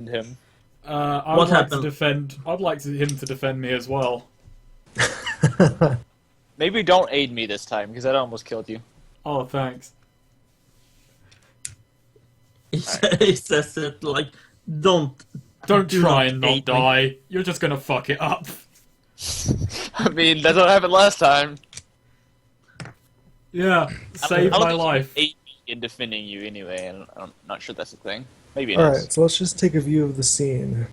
him. I What would like to happened? defend. I'd like him to defend me as well. Maybe don't aid me this time, because that almost killed you. Oh, thanks. He says it like, don't Don't do try not and not aid me. die. You're just gonna fuck it up. I mean, that's what happened last time. Yeah, save I don't my think life. you can aid me in defending you anyway, and I'm not sure that's a thing. Maybe it is. Alright, so let's just take a view of the scene.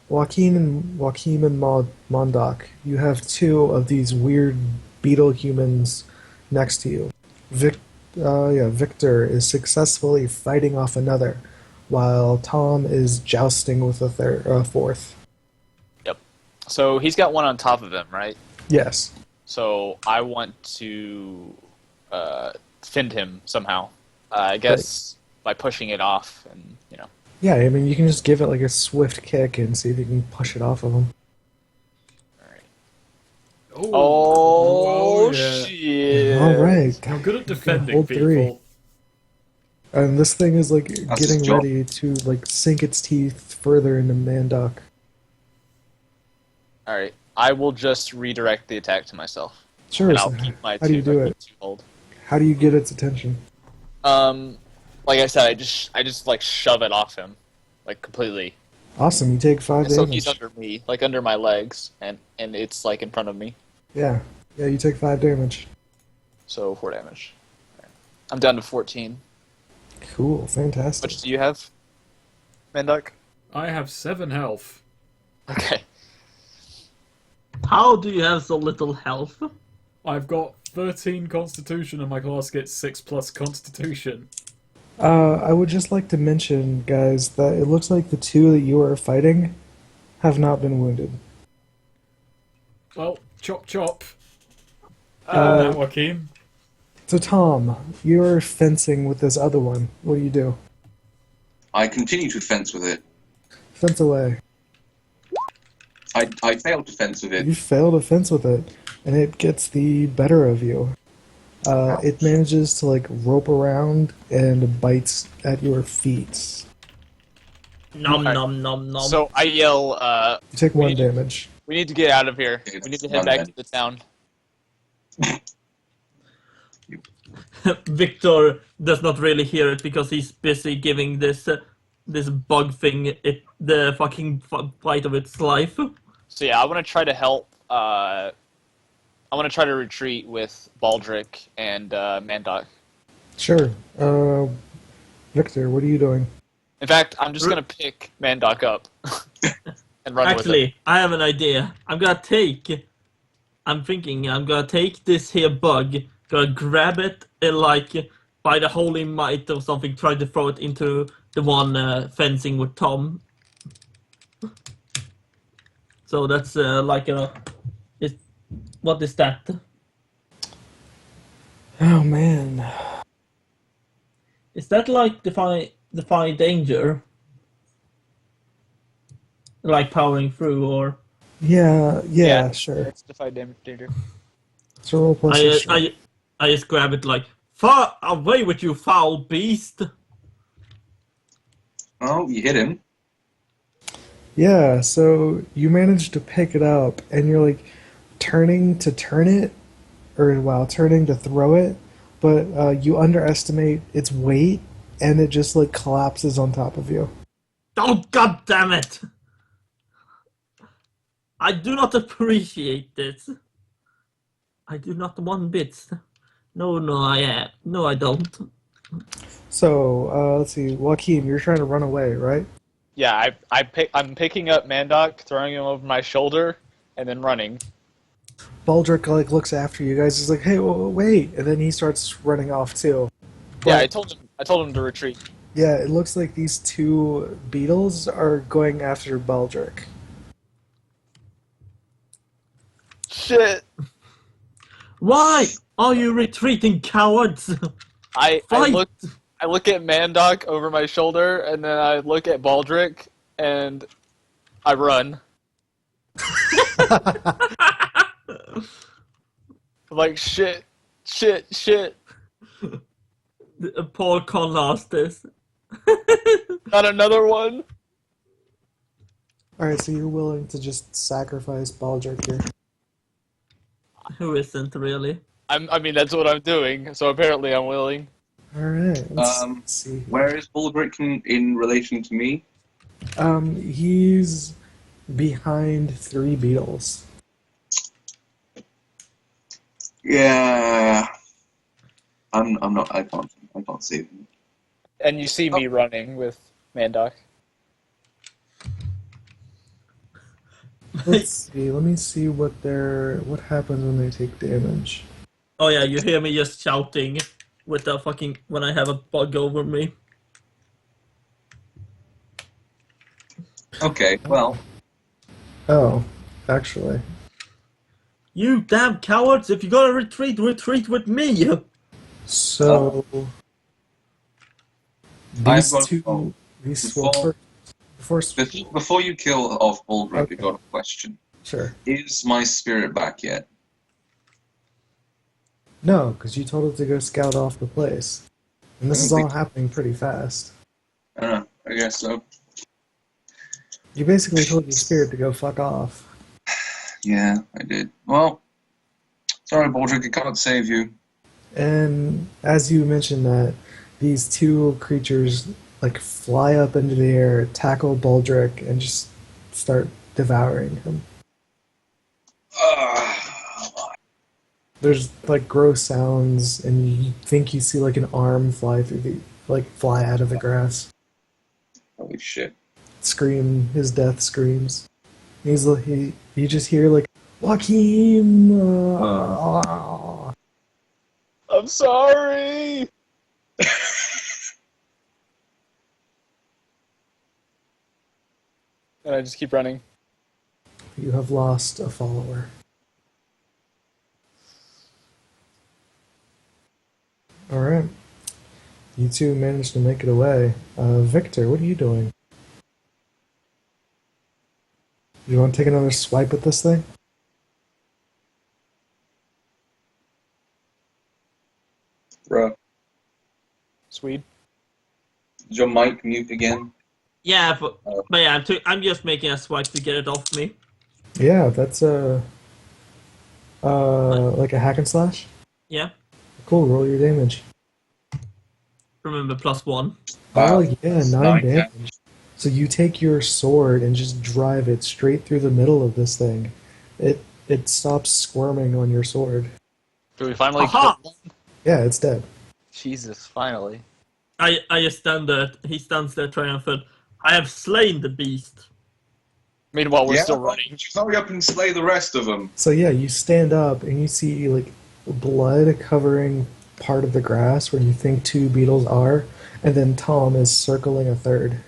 Joaquin and Mandok, you have two of these weird beetle humans next to you. Victor is successfully fighting off another, while Tom is jousting with a fourth. Yep. So he's got one on top of him, right? Yes. So I want to defend him somehow. I guess by pushing it off, and Yeah, I mean, you can just give it like a swift kick and see if you can push it off of him. Oh, yeah. shit! Alright. I'm good at defending hold people. three. And this thing is like his getting job. ready to like sink its teeth further into Mandok. All right, I will just redirect the attack to myself. Sure. And so I'll keep my how do you do it? two hold. How do you get its attention? Like I said, I just like shove it off him, like completely. Awesome, you take 5 So damage. he's under me, like under my legs, and it's like in front of me. Yeah, you take 5 damage. So 4 damage. Alright. I'm down to 14. Cool, How fantastic. much do you have, Mandok? I have 7 health. Okay. How do you have so little health? I've got 13 Constitution, and my class gets 6+ Constitution. I would just like to mention, guys, that it looks like the two that you are fighting have not been wounded. Well, chop chop. Uh, Joaquin. So, Tom, you're fencing with this other one. What do you do? I continue to fence with it. Fence away. I failed to fence with it. You fail to fence with it, and it gets the better of you. It manages to like rope around and bites at your feet. Nom Alright. nom nom nom. So I yell, You take 1 We- damage. we need to get out of here. Okay, We need to that's head back done to the town. Viktor does not really hear it because he's busy giving this bug thing the fucking fight of its life. So yeah, I want to try to help. I want to try to retreat with Baldric and Mandok. Sure. Victor, what are you doing? In fact, I'm just gonna pick Mandok up and run with Actually, I have an idea. I'm gonna take this here bug, gonna grab it and like by the holy might or something, try to throw it into the one fencing with Tom. So that's like a. What is that? Oh man. Is that like defy danger? Like powering through, or Yeah, sure. It's defy danger. So roll plus your strength. I just grab it like far away with you, foul beast. Oh, you hit him. Yeah, so you manage to pick it up, and you're like turning to turn it, turning to throw it, but you underestimate its weight, and it just like collapses on top of you. Oh, god damn it! I do not appreciate this. I do not one bit. No, I don't. So, let's see, Joaquin, you're trying to run away, right? Yeah, I'm picking up Mandok, throwing him over my shoulder, and then running. Baldric like looks after you guys. He's like, "Hey, wait!" And then he starts running off too. Yeah, But- I told him to retreat. Yeah, it looks like these two beetles are going after Baldric. Shit! Why are you retreating, cowards? I Fight! look at Mandok over my shoulder, and then I look at Baldric, and I run. I'm like, shit. Paul Conlastes. Not another one. Alright, so you're willing to just sacrifice Baldric here. Who isn't really? I mean, that's what I'm doing. So apparently, I'm willing. Alright, let's see. Where is Baldric in relation to me? He's behind 3 Beatles. Yeah. I'm not. I can't save him. And you see me running with Mandok. Let's see. Let me see what happens when they take damage. Oh yeah, you hear me just shouting with the fucking when I have a bug over me. Okay, well, Oh, actually. You damn cowards! If you're gonna retreat, retreat with me! So I've these got- two, oh, these before- before before you kill off Baldric, Okay. I've got a question. sure. Is my spirit back yet? No, because you told it to go scout off the place, and this I is don't all think- happening pretty fast. I don't know. I guess so. You basically told your spirit to go fuck off. Yeah, I did. Well, sorry, Baldric, I can't save you. And as you mentioned that, these two creatures like fly up into the air, tackle Baldric, and just start devouring him. There's like gross sounds, and you think you see like an arm fly fly out of the grass. Holy shit. Scream his death screams. You just hear like Joachim. I'm sorry. And I just keep running. You have lost a follower. Alright. You two managed to make it away. Viktor, what are you doing? You want to take another swipe at this thing? Bro, Sweed. is your mic mute again? Yeah, but yeah, I'm just making a swipe to get it off me. Yeah, that's like a hack and slash? Yeah, Cool, roll your damage. remember +1. Oh Wow. yeah, That's 9 9 damage. So you take your sword and just drive it straight through the middle of this thing. It stops squirming on your sword. Do we finally Aha! kill one? Yeah, it's dead. Jesus, finally. I just stand there. He stands there triumphant. I have slain the beast. Meanwhile, we're still running. Hurry up and slay the rest of them. So yeah, you stand up and you see like blood covering part of the grass where you think 2 beetles are, and then Tom is circling a third.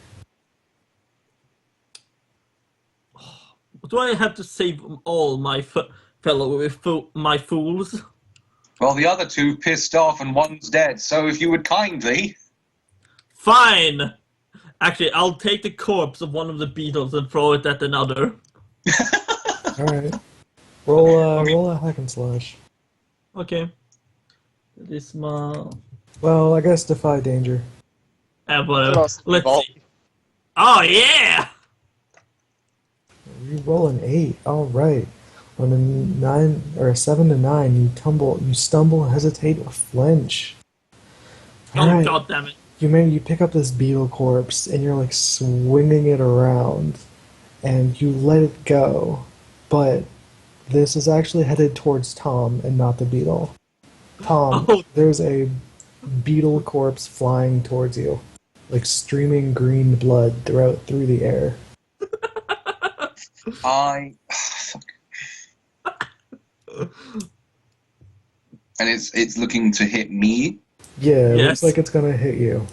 Do I have to save all my my fools? Well, the other 2 pissed off and one's dead, so if you would kindly... Fine. Actually, I'll take the corpse of one of the beetles and throw it at another. Alright. Roll a hack and slash. Okay. This my. Well, I guess defy danger. Whatever. Let's Let's see. Oh yeah! You roll an 8. Alright. On a 9 or a 7 to 9, you stumble, hesitate, or flinch. Oh Alright. god damn it! You pick up this beetle corpse and you're like swinging it around, and you let it go, but this is actually headed towards Tom and not the beetle. Tom, Oh. there's a beetle corpse flying towards you, like streaming green blood through the air. Fuck. And it's looking to hit me. Yeah, it Yes. looks like it's gonna hit you.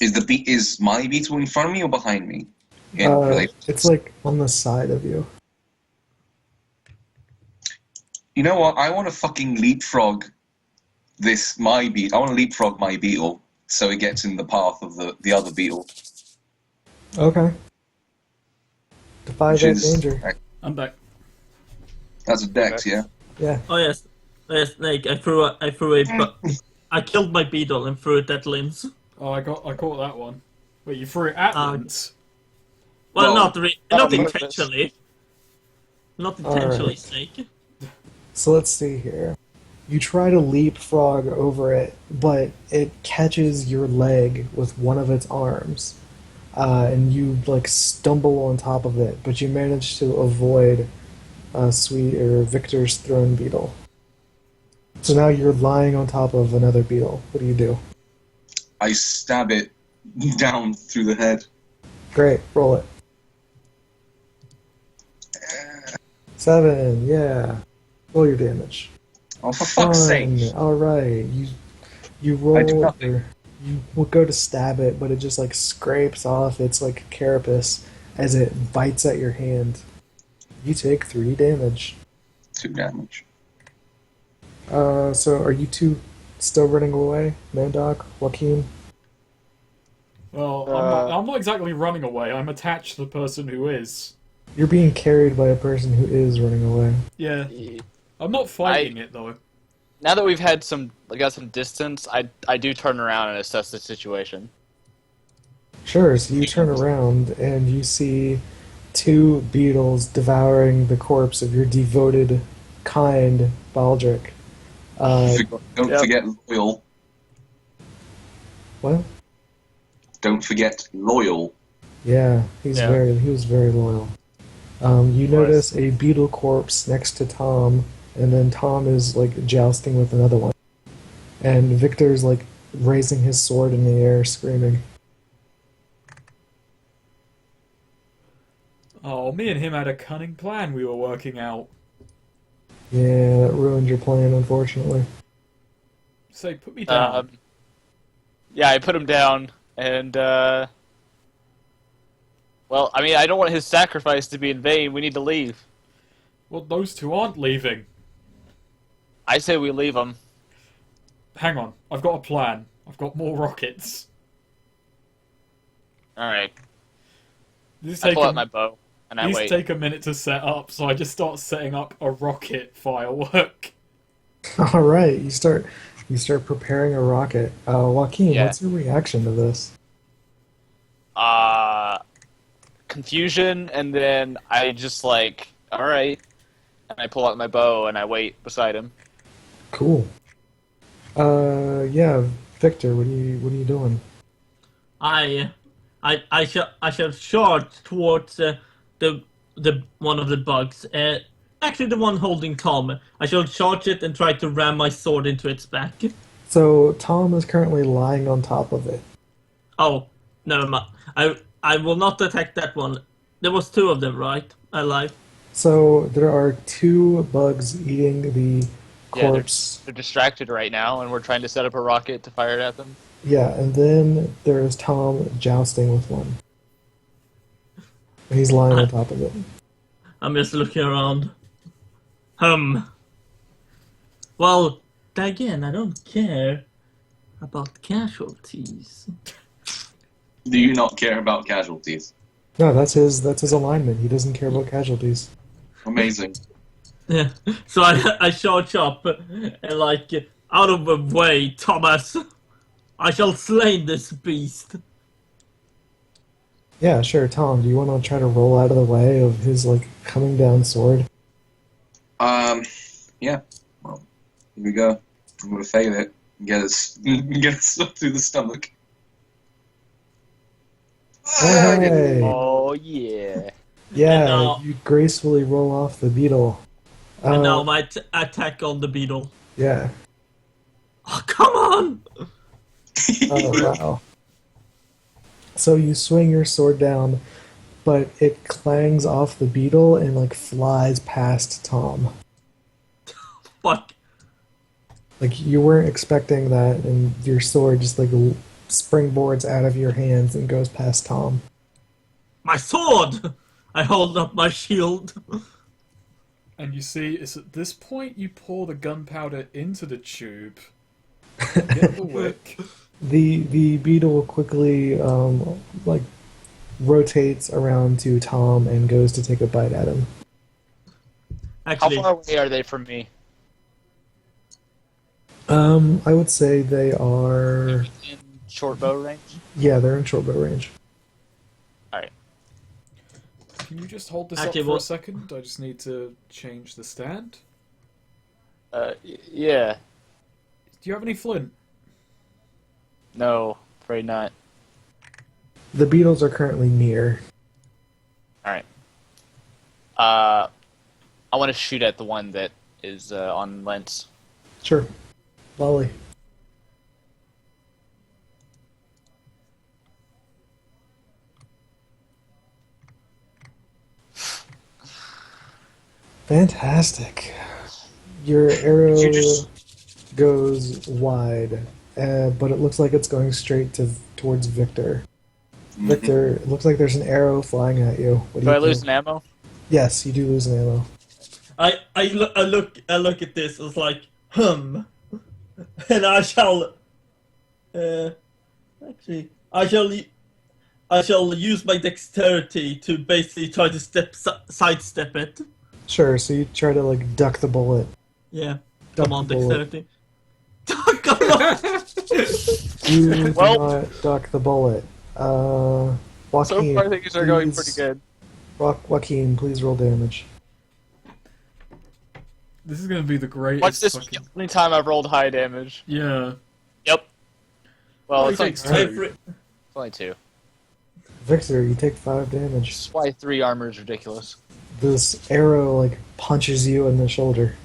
Is my beetle in front of me or behind me? Relation- It's like on the side of you. You know what? I want to fucking leapfrog my beetle. I want to leapfrog my beetle so it gets in the path of the other beetle. Okay. Defy Which that is danger. I'm back. that's a dex, yeah. Yeah. Oh yes, yes, Snake. I killed my beetle and threw it at Lintz. Oh, I caught that one. Wait, you threw it at Lintz? Well, Well, not on intentionally. Not intentionally, Alright. Snake. So let's see here. You try to leapfrog over it, but it catches your leg with one of its arms, and you like stumble on top of it, but you manage to avoid Sweed or Victor's thrown beetle. So now you're lying on top of another beetle. What do you do? I stab it down through the head. Great, roll it. 7, yeah. Roll your damage. Oh, for fuck's Fine. sake! All right, you roll. I do nothing. Or you will go to stab it, but it just like scrapes off its like carapace as it bites at your hand. You take 3 damage. 2 damage. So are you two still running away, Mandok, Jaochim? Well, I'm not exactly running away. I'm attached to the person who is. You're being carried by a person who is running away. Yeah. I'm not fighting it, though. Now that we've got some distance, I do turn around and assess the situation. Sure. So you turn around and you see 2 beetles devouring the corpse of your devoted, kind Baldric. Don't Yep. forget loyal. What? Don't forget loyal. Yeah, he was very loyal. You notice a beetle corpse next to Tom, and then Tom is like jousting with another one, and Victor's like raising his sword in the air, screaming. Oh, me and him had a cunning plan we were working out. Yeah, that ruined your plan, unfortunately. Say, put me down. Yeah, I put him down, and well, I mean, I don't want his sacrifice to be in vain. We need to leave. Well, those 2 aren't leaving. I say we leave him. Hang on, I've got a plan. I've got more rockets. All right. These I pull out my bow and I wait. take a minute to set up, so I just start setting up a rocket firework. All right, you start preparing a rocket. Joaquin, Yeah. what's your reaction to this? Confusion, and then I just like, all right, and I pull out my bow and I wait beside him. Cool. Yeah, Victor, what are you doing? I shall charge towards the one of the bugs. Actually, the one holding Tom. I shall charge it and try to ram my sword into its back. So Tom is currently lying on top of it. Oh, never mind. I will not attack that one. There was 2 of them, right? Alive. So there are 2 bugs eating the Yeah, corpse. they're distracted right now, and we're trying to set up a rocket to fire it at them. Yeah, and then there's Tom jousting with one. And he's lying on top of it. I'm just looking around. Well, again, I don't care about casualties. Do you not care about casualties? No, that's his alignment. He doesn't care about casualties. Amazing. Yeah. So I charge up and like, out of the way, Thomas. I shall slay this beast. Yeah, sure, Tom, do you want to try to roll out of the way of his like coming down sword? Yeah. Well, here we go. I'm gonna fail it and get it stuck through the stomach. Hey! Oh yeah. Yeah, And now- you gracefully roll off the beetle. And now my attack on the beetle. Yeah. Oh, come on! Oh, wow. So you swing your sword down, but it clangs off the beetle and like flies past Tom. Fuck. Like you weren't expecting that, and your sword just like springboards out of your hands and goes past Tom. My sword! I hold up my shield. And you see, it's at this point you pour the gunpowder into the tube, get the wick. The beetle quickly like rotates around to Tom and goes to take a bite at him. How Actually, far away are they from me? I would say they are. In short bow range? Yeah, they're in short bow range. Alright. Can you just hold this Okay, up for well- a second? I just need to change the stand. Yeah. Do you have any flint? No, afraid not. The Beatles are currently near. Alright. I want to shoot at the one that is on Lintz. Sure. Volley. Fantastic. Your arrow You just- goes wide, but it looks like it's going straight towards Victor. Victor, it looks like there's an arrow flying at you. What Do I you lose think? an ammo? Yes, you do lose an ammo. I look at this. It's like and I shall. Actually, I shall use my dexterity to basically try to sidestep it. Sure, so you try to like duck the bullet. Yeah. Duck Come on, the bullet. dexterity. Come on. You do Well- not duck the bullet. So Joaquin, far, things are going please- pretty good. Joaquin, please roll damage. This is gonna be the greatest. What's this fucking... only time I've rolled high damage? Yeah. Yep. Well, Oh, it's he only takes two. two. It's only two. Victor, you take 5 damage. That's why 3 armor is ridiculous. This arrow like punches you in the shoulder.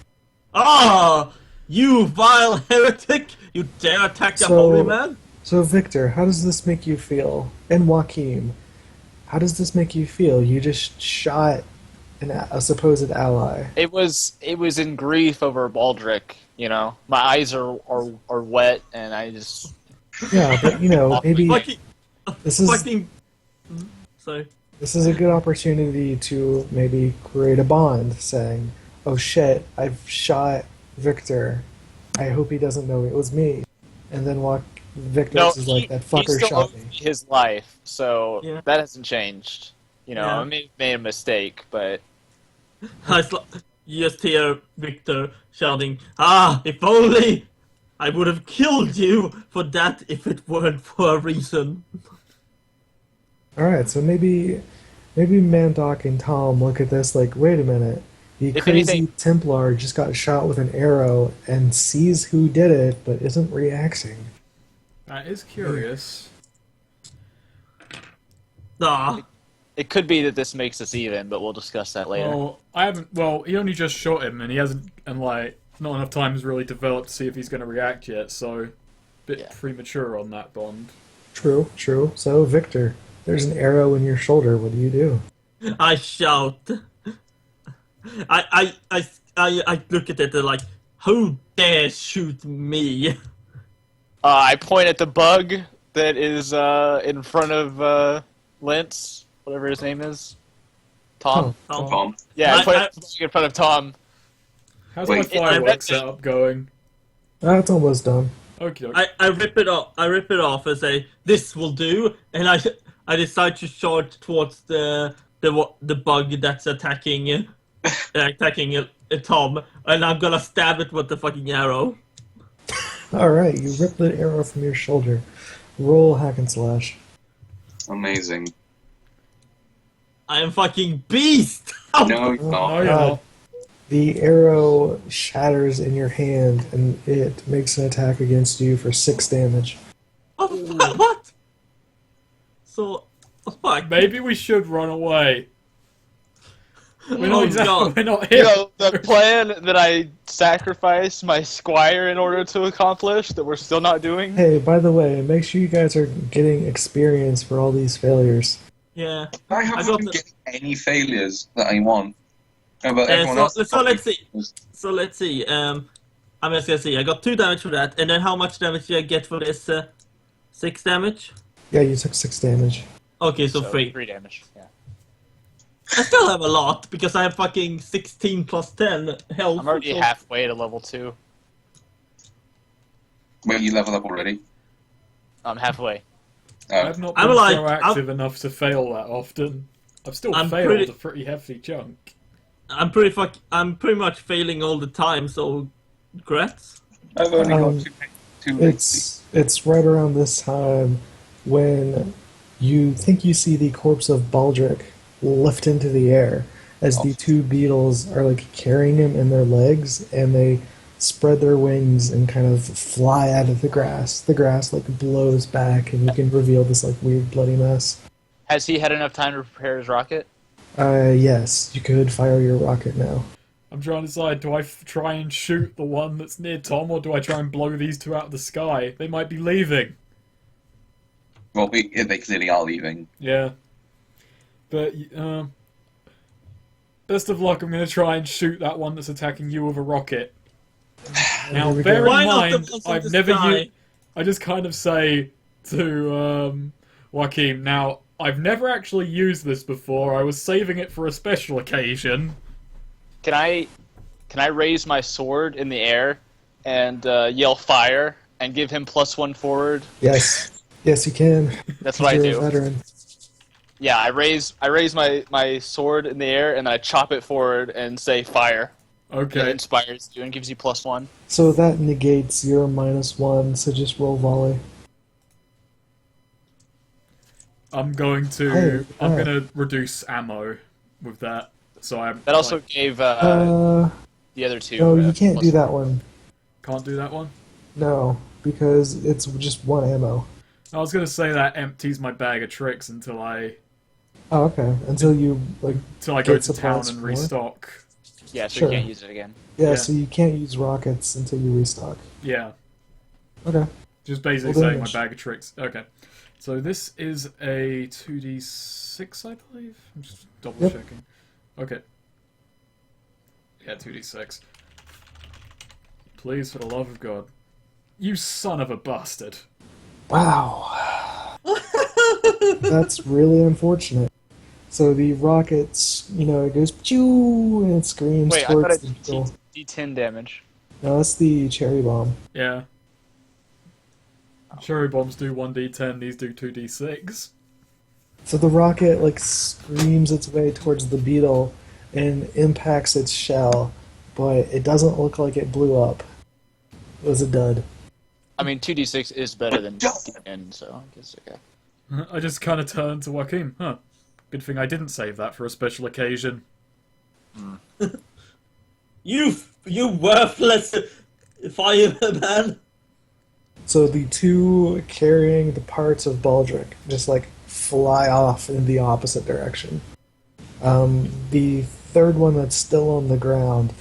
Ah, you vile heretic! You dare attack a So- holy man? So Victor, how does this make you feel? And Joaquin, how does this make you feel? You just shot a supposed ally. It was in grief over Baldric. You know, my eyes are wet, and I just Yeah, but you know, maybe Fucking, this is fucking. Sorry. this is a good opportunity to maybe create a bond, saying, "Oh shit, I've shot Victor. I hope he doesn't know it was me." And then Victor no. is like, "That He fucker still shot owes me." me his life, so Yeah. that hasn't changed. You know, Yeah. I may have made a mistake, but You just hear Victor shouting, "Ah, if only I would have killed you for that if it weren't for a reason." All right, so maybe Mandok and Tom look at this like, wait a minute, the If crazy anything- Templar just got shot with an arrow and sees who did it, but isn't reacting. That is curious. Ah, it could be that this makes us even. But we'll discuss that later. Well, I haven't. Well, he only just shot him, and he hasn't. And like, not enough time has really developed to see if he's going to react yet. So, bit Yeah. premature on that bond. True, true. So Victor, there's an arrow in your shoulder. What do you do? I shout. I look at it and like, who dare shoot me? I point at the bug that is in front of Lintz, whatever his name is. Tom. Oh. Tom. Yeah, I I- point I- at the bug in front of Tom. How's Wait, my I fireworks bet- setup going? It's almost done. Okay. I rip it off. I rip it off and say, "This will do." And I decide to charge towards the bug that's attacking Tom, and I'm gonna stab it with the fucking arrow. All right, you rip the arrow from your shoulder. Roll hack and slash. Amazing. I am fucking beast. No, you're Oh, not. you're God. not. The arrow shatters in your hand, and it makes an attack against you for 6 damage. What? So, fuck. Maybe we should run away. We're not Oh, exactly. God. We're not You here. know, the plan that I sacrificed my squire in order to accomplish that we're still not doing. Hey, by the way, make sure you guys are getting experience for all these failures. Yeah. I I got haven't the- getting any failures that I want. How about Uh, everyone so- else? so let's see. So let's see. I'm just gonna see. I got 2 damage for that, and then how much damage did I get for this? 6 damage. Yeah, you took 6 damage. Okay, so 3. 3 damage. Yeah. I still have a lot because I have fucking 16 plus 10 health. I'm already so- halfway to level 2. Wait, you leveled up already? I'm halfway. Oh. I've not I'm been like- proactive enough to fail that often. I've still I'm failed pretty- a pretty hefty chunk. I'm pretty much failing all the time. So, congrats. I've only Um, got two lately. It's right around this time when you think you see the corpse of Baldric lift into the air as the two beetles are like carrying him in their legs, and they spread their wings and kind of fly out of the grass. The grass like blows back, and you can reveal this like weird bloody mess. Has he had enough time to prepare his rocket? Yes, you could fire your rocket now. I'm trying to decide, do I try and shoot the one that's near Tom, or do I try and blow these two out of the sky? They might be leaving. Well, they clearly are leaving. Yeah. But, best of luck, I'm going to try and shoot that one that's attacking you with a rocket. Now, Here we bear go. Why in not the mind, ones in I've the never sky? used... I just kind of say to, Joachim, now, I've never actually used this before. I was saving it for a special occasion. Can I raise my sword in the air and yell fire and give him +1 forward? Yes, yes, you can. That's what I You're do. a veteran. Yeah, I raise my sword in the air and then I chop it forward and say fire. It Okay. inspires you and gives you +1. So that negates your -1. So just roll volley. I'm going Oh, to reduce ammo with that. So I'm... That also like, gave No, the other two. you can't do +1. that one. can't do that one? No, because it's just one ammo. I was going to say that empties my bag of tricks until I Oh, okay. Until you like, go Get to town supplies and for it? restock. Yeah, so Sure. you can't use it again. yeah. Yeah. So you can't use rockets until you restock. Yeah. Okay. Just basically Well, saying my damage. bag of tricks. Okay. So this is a 2d6, I believe? I'm just double Yep. checking. Okay. Yeah, 2d6. Please, for the love of God. You son of a bastard. Wow. That's really unfortunate. So the rockets, it goes pew and it screams Wait, I thought towards it the did beetle. D10 damage. No, that's the cherry bomb. Yeah. Cherry bombs do 1d10, these do 2d6. So the rocket like screams its way towards the beetle and impacts its shell, but it doesn't look like it blew up. It was a dud. I mean, 2d6 is better than D10, so I guess okay. I just kind of turned to Joachim. Huh. Good thing I didn't save that for a special occasion. You worthless fireman! So the two carrying the parts of Baldric just like fly off in the opposite direction. The third one that's still on the ground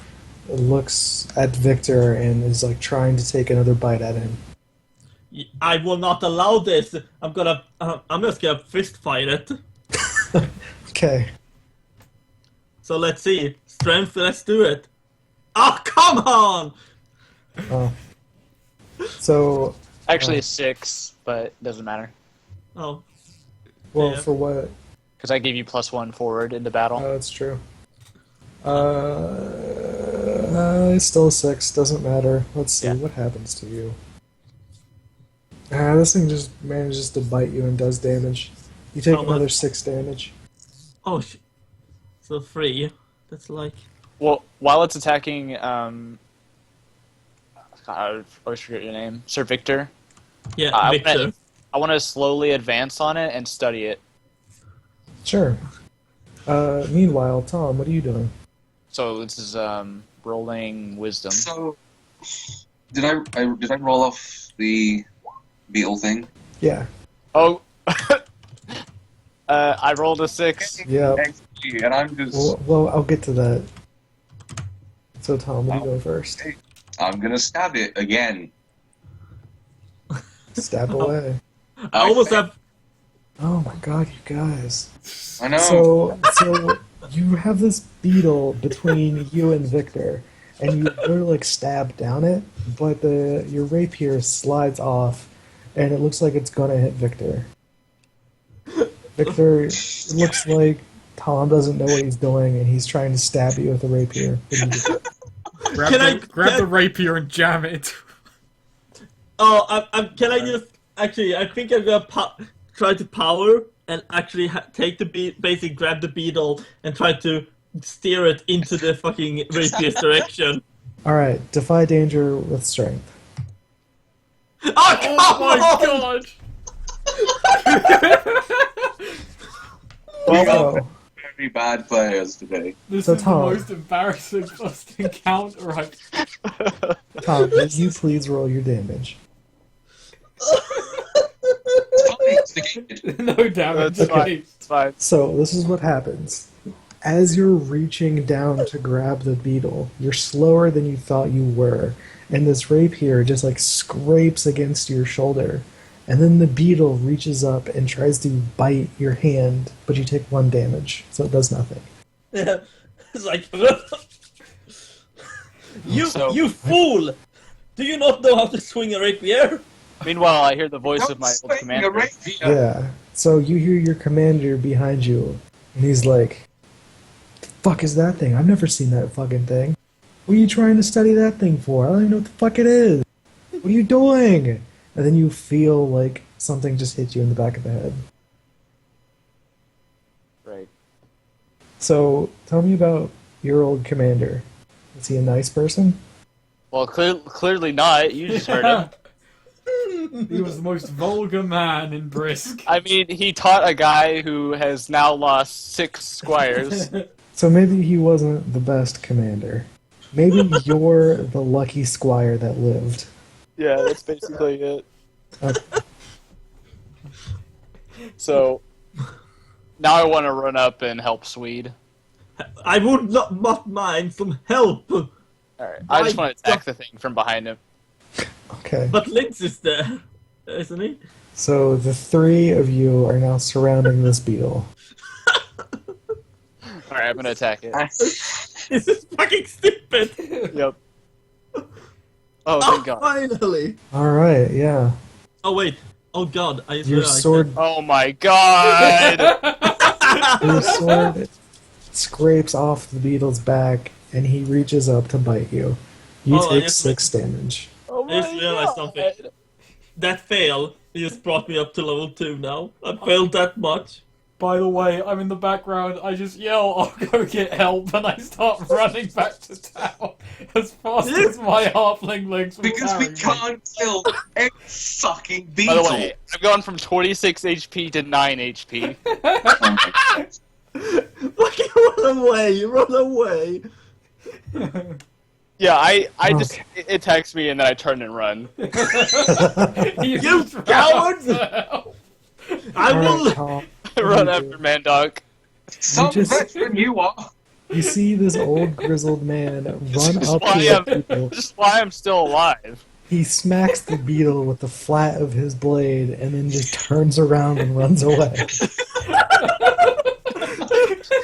looks at Viktor and is like trying to take another bite at him. I will not allow this. I'm just gonna fist fight it. Okay. So let's see. Strength, let's do it. Oh, come on! Oh. So, Actually, it's 6, but it doesn't matter. Oh, well, Yeah. for what? Because I gave you +1 forward into battle. Oh, that's true. It's still 6. Doesn't matter. Let's see Yeah. what happens to you. This thing just manages to bite you and does damage. You take How much? another 6 damage. oh, so 3. That's like Well, while it's attacking, I always forget your name, Sir Victor. yeah, I Victor. want to slowly advance on it and study it. Sure. Meanwhile, Tom, what are you doing? So this is rolling wisdom. So, did I roll off the beetle thing? Yeah. Oh, I rolled a 6. Yeah. And I'm just Well, I'll get to that. So, Tom, what are you doing first? I'm gonna stab it again. Stab away. I almost have. Oh my god, you guys. I know. So you have this beetle between you and Victor, and you go to like stab down it, but your rapier slides off, and it looks like it's gonna hit Victor. Victor, it looks like Tom doesn't know what he's doing, and he's trying to stab you with a rapier. What do you do? Grab the rapier and jam it. Oh, can I just actually? I think I'm gonna try to power and actually take the basically grab the beetle and try to steer it into the fucking rapier's direction. All right, defy danger with strength. Oh, come Oh my on! god! Well, very bad players today. This So, is Tom. the most embarrassing first encounter I've... Tom, would you please roll your damage? No damage. That's fine. Okay. It's fine. So this is what happens. As you're reaching down to grab the beetle, you're slower than you thought you were, and this rapier just like scrapes against your shoulder, and then the beetle reaches up and tries to bite your hand, but you take 1 damage, so it does nothing. Yeah. It's like, you So- fool! Do you not know how to swing a rapier? Meanwhile, I hear the voice Don't of my old swing a commander. rapier. Yeah. So you hear your commander behind you, and he's like, "The fuck is that thing? I've never seen that fucking thing. What are you trying to study that thing for? I don't even know what the fuck it is. What are you doing?" And then you feel like something just hit you in the back of the head. Right. So tell me about your old commander. Is he a nice person? Well, clearly not. You just heard him. He was the most vulgar man in Brisk. I mean, he taught a guy who has now lost 6 squires. So maybe he wasn't the best commander. Maybe you're the lucky squire that lived. Yeah, that's basically it. Okay. So, now I want to run up and help Sweed. I would not mind some help, Alright, I just My want to attack the thing from behind him. Okay. but Lintz is there, isn't he? So the 3 of you are now surrounding this beetle. Alright, I'm going to attack it. This is fucking stupid! Yep. Oh, thank God. Finally! Alright, yeah. Oh wait, oh god, I Your swear I sword Oh my God! your sword scrapes off the beetle's back and he reaches up to bite you. You Oh, I take just- 6 damage. Oh I just realized something. That fail just brought me up to level 2 now. I failed that much. By the way, I'm in the background. I just yell, "I'll go get help," and I start running back to town as fast as my halfling legs will Because we carry me. can't kill every fucking By beetle. the way, I've gone from 26 HP to 9 HP. Oh my God. Fucking run away, run away! Yeah, I just, Okay. it attacks me and then I turn and run. You You just coward! ran to help. I Alright, will. Tom, I run after Mandok. Some just- veteran you are. you see this old grizzled man run That's up why to I'm- the beetle. Just why I'm still alive. He smacks the beetle with the flat of his blade and then just turns around and runs away.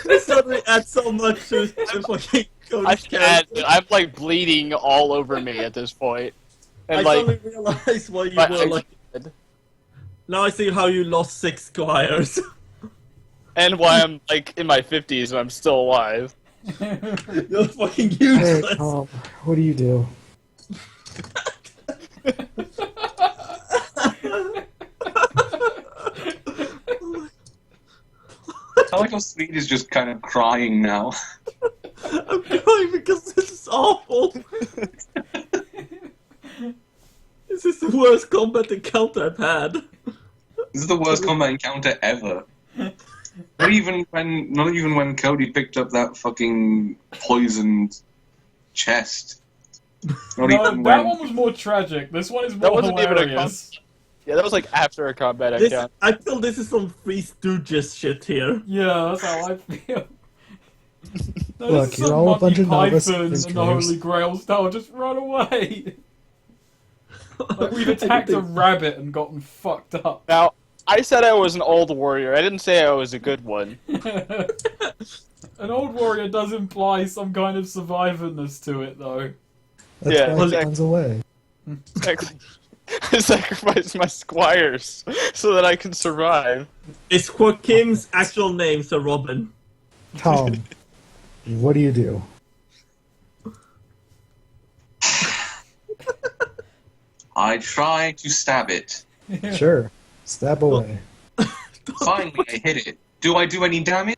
This suddenly adds so much to fucking Cody's character. I'm like bleeding all over me at this point. I And like, suddenly realized why you my were eyes like. are red. Now I see how you lost 6 squires. And why I'm like in my 50s and I'm still alive. You're fucking Hey, useless. Tom, what do you do? I like how Sweed is just kind of crying now. I'm crying because this is awful. This is the worst combat encounter I've had. This is the worst combat encounter ever. Not even when Cody picked up that fucking poisoned chest. Not No, even that when. one was more tragic. This one is That more wasn't even a hilarious. Yeah, that was like after a combat This, encounter. I feel this is some Three Stooges shit here. Yeah, that's how I feel. No, Look, this is you're some all a Monty bunch of novice Python and the adventurers. Holy Grail style. Just run away. Like we've attacked a rabbit and gotten fucked up. Now, I said I was an old warrior. I didn't say I was a good one. An old warrior does imply some kind of surviverness to it, though. That's Yeah, why he exactly. runs away. Exactly. I sacrificed my squires so that I can survive. Is Joaquim's actual name Sir Robin? Tom, what do you do? I try to stab it. Sure, stab away. Finally, I hit it. Do I do any damage?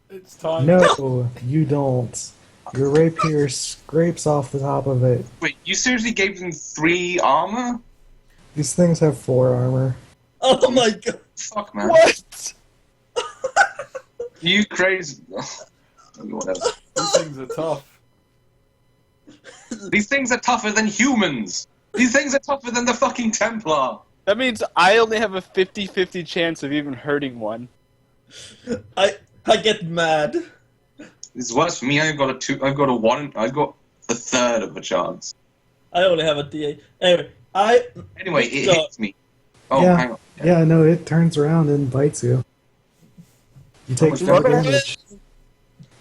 It's time. No, you don't. Your rapier scrapes off the top of it. Wait, you seriously gave them 3 armor? These things have 4 armor. Oh my god! Fuck, man. What? You crazy? Whatever. These things are tough. These things are tougher than humans. These things are tougher than the fucking Templar. That means I only have a 50-50 chance of even hurting one. I get mad. It's worse for me. I've got a 2. I've got a 1. I've got a third of a chance. I only have a D8. Anyway, Anyway, it Viktor, hits me. Oh, Yeah. hang on. Yeah, no, it turns around and bites you. You take much 4 damage? damage. What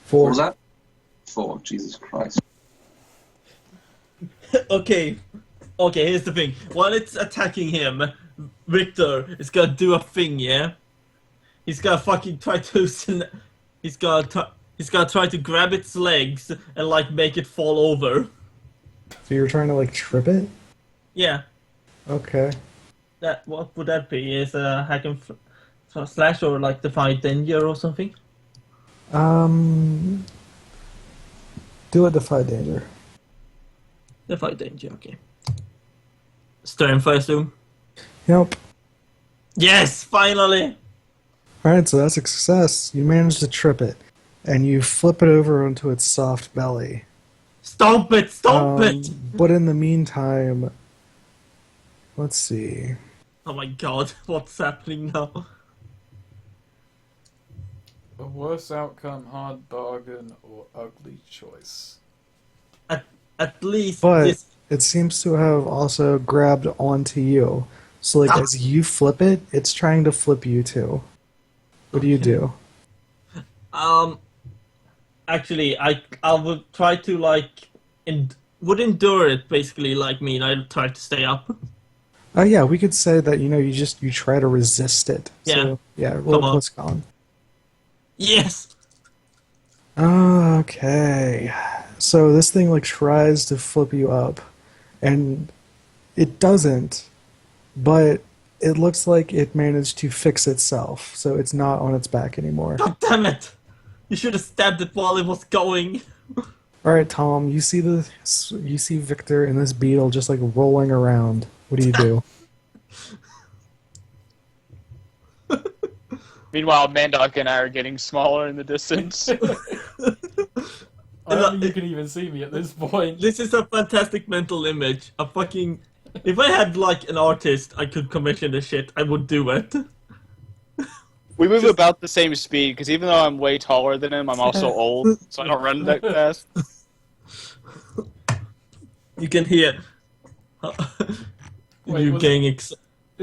4. was that? 4. Jesus Christ. Okay, here's the thing. While it's attacking him, Viktor is gonna do a thing, yeah? He's gonna fucking try to... He's gonna try to grab its legs and, like, make it fall over. So you're trying to, like, trip it? Yeah. Okay. What would that be? Is a hack and slash or, like, defy danger or something? Do a defy danger. Defy danger, okay. Strength, I assume. Yep. Yes, finally! Alright, so that's a success. You managed to trip it. And you flip it over onto its soft belly. Stop it! Stop it! But in the meantime, let's see. Oh my god, what's happening now? A worse outcome, hard bargain, or ugly choice. At least But this... it seems to have also grabbed onto you. So, like, as you flip it, it's trying to flip you too. What do you do? Actually, I would try to, like, would endure it, basically, like me, and I'd try to stay up. Yeah, we could say that, you try to resist it. Yeah. So, yeah, roll Come on. plus con. Yes! Okay. So this thing, like, tries to flip you up, and it doesn't, but it looks like it managed to fix itself, so it's not on its back anymore. God damn it! You should have stabbed it while it was going. Alright, Tom, you see Viktor and this beetle just, like, rolling around. What do you do? Meanwhile, Mandok and I are getting smaller in the distance. I don't think you can even see me at this point. This is a fantastic mental image. If I had, like, an artist I could commission this shit, I would do it. We move about the same speed, because even though I'm way taller than him, I'm also old, so I don't run that fast. You can hear... Wait, you was- getting Is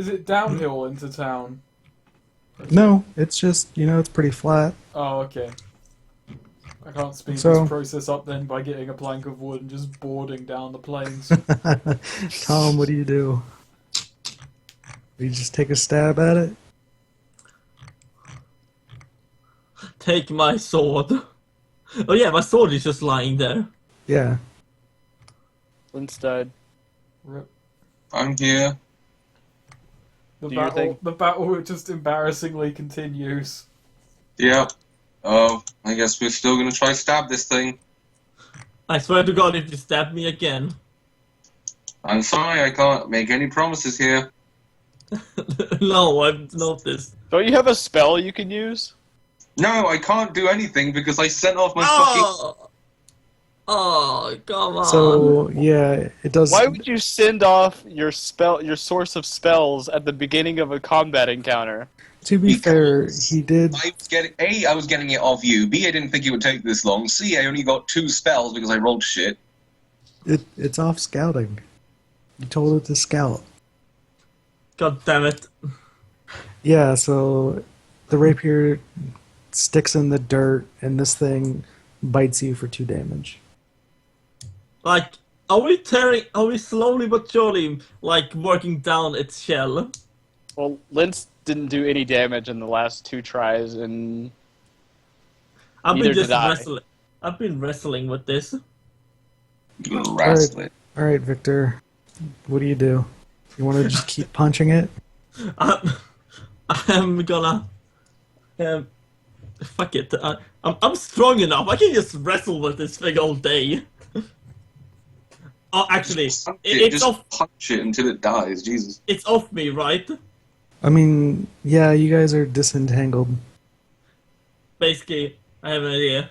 it downhill into town? No, it's just, it's pretty flat. Oh, okay. I can't speed So- this process up then by getting a plank of wood and just boarding down the plains. Tom, what do? You just take a stab at it? Take my sword. Oh yeah, my sword is just lying there. Yeah. Lintz died. Rip. I'm here. The Do your thing. battle just embarrassingly continues. Yep. Oh, I guess we're still gonna try to stab this thing. I swear to God, if you stab me again. I'm sorry, I can't make any promises here. No, I've noticed. Don't you have a spell you can use? No, I can't do anything because I sent off my fucking... Oh, come on. So, yeah, it does... Why would you send off your source of spells at the beginning of a combat encounter? To be fair, he did... I was getting it off you. B, I didn't think it would take this long. C, I only got 2 spells because I rolled shit. It's off scouting. You told it to scout. God damn it. Yeah, so the rapier sticks in the dirt, and this thing bites you for 2 damage. Like, are we slowly but surely, like, working down its shell? Well, Lintz didn't do any damage in the last 2 tries, and I've neither been just did I. wrestling. I've been wrestling with this. You're gonna wrestle it. Alright, Viktor, what do? You want to just keep punching it? I'm gonna... fuck it. I'm strong enough. I can just wrestle with this thing all day. Oh, actually, Just punch it's just off. punch it until it dies. Jesus. It's off me, right? I mean, yeah, you guys are disentangled. basically, I have an idea.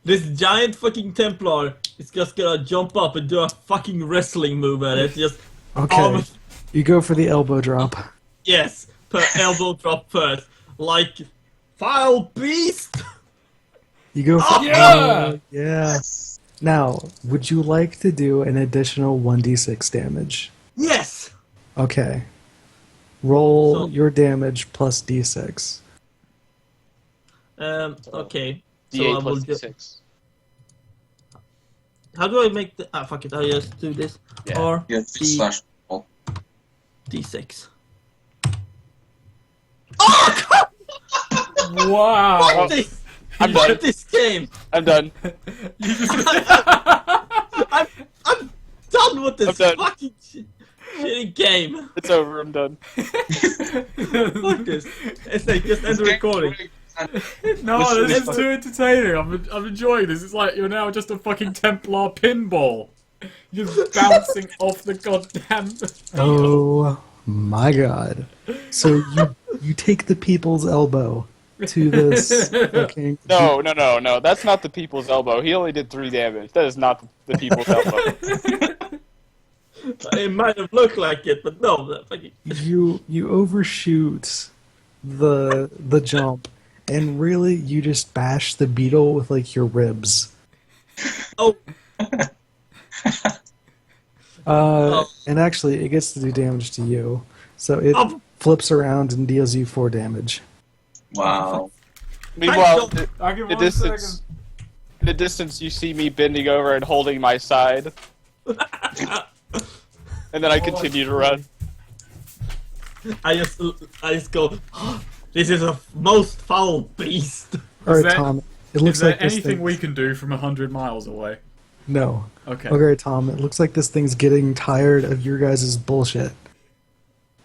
This giant fucking Templar is just gonna jump up and do a fucking wrestling move at it. Just Okay. You go for the elbow drop. yes, per elbow drop first, like foul beast. You go for yeah! yeah. Now, would you like to do an additional 1d6 damage? Yes. Okay. Roll So- your damage plus d6. Okay. So D8 I will plus just. D6. How do I make the? Ah, fuck it. I just do this. Yeah. Or Yeah, slash roll. D6. Wow! Fuck this! I'm Fuck done. this game! I'm done. You just... I'm done with this I'm done. fucking shitty game. It's over. I'm done. Fuck this. It's like just end the recording. No, this Listen, is too entertaining. I'm enjoying this. It's like you're now just a fucking Templar pinball. You're just bouncing off the goddamn... Oh my god. So you take the people's elbow to this fucking... No. That's not the people's elbow. He only did 3 damage. That is not the people's elbow. It might have looked like it, but no. That fucking... You overshoot the jump, and really you just bash the beetle with like your ribs. Oh, And actually it gets to do damage to you. So it Oh. flips around and deals you 4 damage. Wow. Meanwhile, I'll give the 1 second. distance, in the distance, you see me bending over and holding my side, and then I continue to run. I just go. This is a most foul beast. Alright, there- Tom. It looks Is there like this anything thing... we can do from 100 miles away? No. Okay. Okay, Tom, it looks like this thing's getting tired of your guys' bullshit.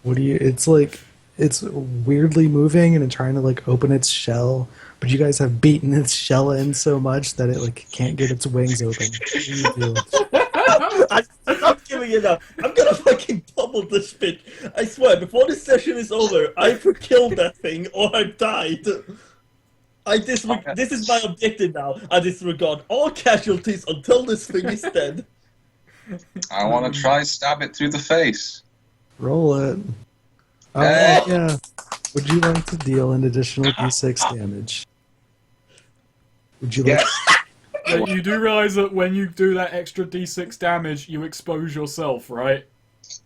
What do you... It's like... It's weirdly moving and it's trying to, like, open its shell, but you guys have beaten its shell in so much that it, like, can't get its wings open. What do you do? I'm not giving it up. I'm gonna fucking pummel this bitch. I swear, before this session is over, I either killed that thing or I died. This is my objective now. I disregard all casualties until this thing is dead. I want to try stab it through the face. Roll it. Hey. Yeah. Would you like to deal an additional d6 damage? Would you like... Yeah. You do realize that when you do that extra d6 damage, you expose yourself, right?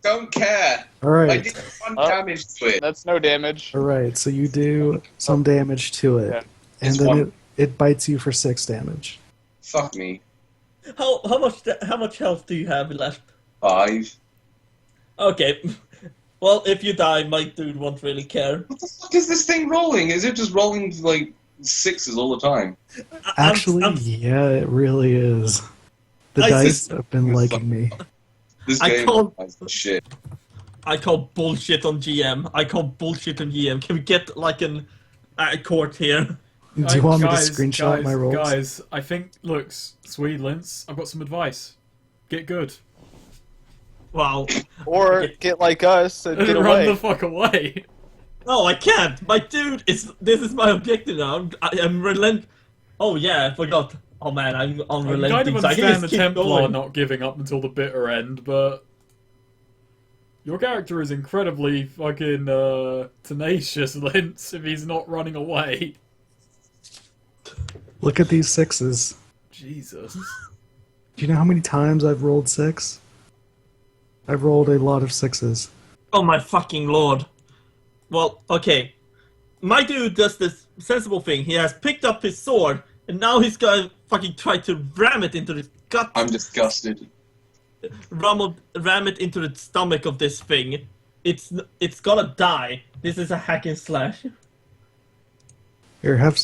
Don't care. I Alright. did 1 Oh. damage to it. That's no damage. Alright, so you do some damage to it. Yeah. And It's then one. it bites you for 6 damage. Fuck me. How much health do you have left? 5. Okay. Well, if you die, my dude won't really care. What the fuck is this thing rolling? Is it just rolling like 6s all the time? Actually, yeah, it really is. The I dice just- have been liking me. This I game can't- is shit. I call bullshit on GM. I call bullshit on GM. Can we get like a court here? Do you want me to Guys, screenshot my rolls? Guys, I think, look, Sweed, Lintz, I've got some advice. Get good. Wow. Or get like us and get Run away. the fuck away. No, I can't. My dude, this is my objective now. I'm relent. Oh yeah, I forgot. Oh man, I'm I unrelenting. kind of so I can understand just the keep Templar going. not giving up until the bitter end, but your character is incredibly fucking tenacious, Lintz, if he's not running away. Look at these 6s. Jesus. Do you know how many times I've rolled 6? I've rolled a lot of 6s. Oh my fucking lord. Well, okay. My dude does this sensible thing. He has picked up his sword, and now he's gonna fucking try to ram it into the gut. I'm disgusted. Ram it into the stomach of this thing. It's gonna die. This is a hack and slash. Here, have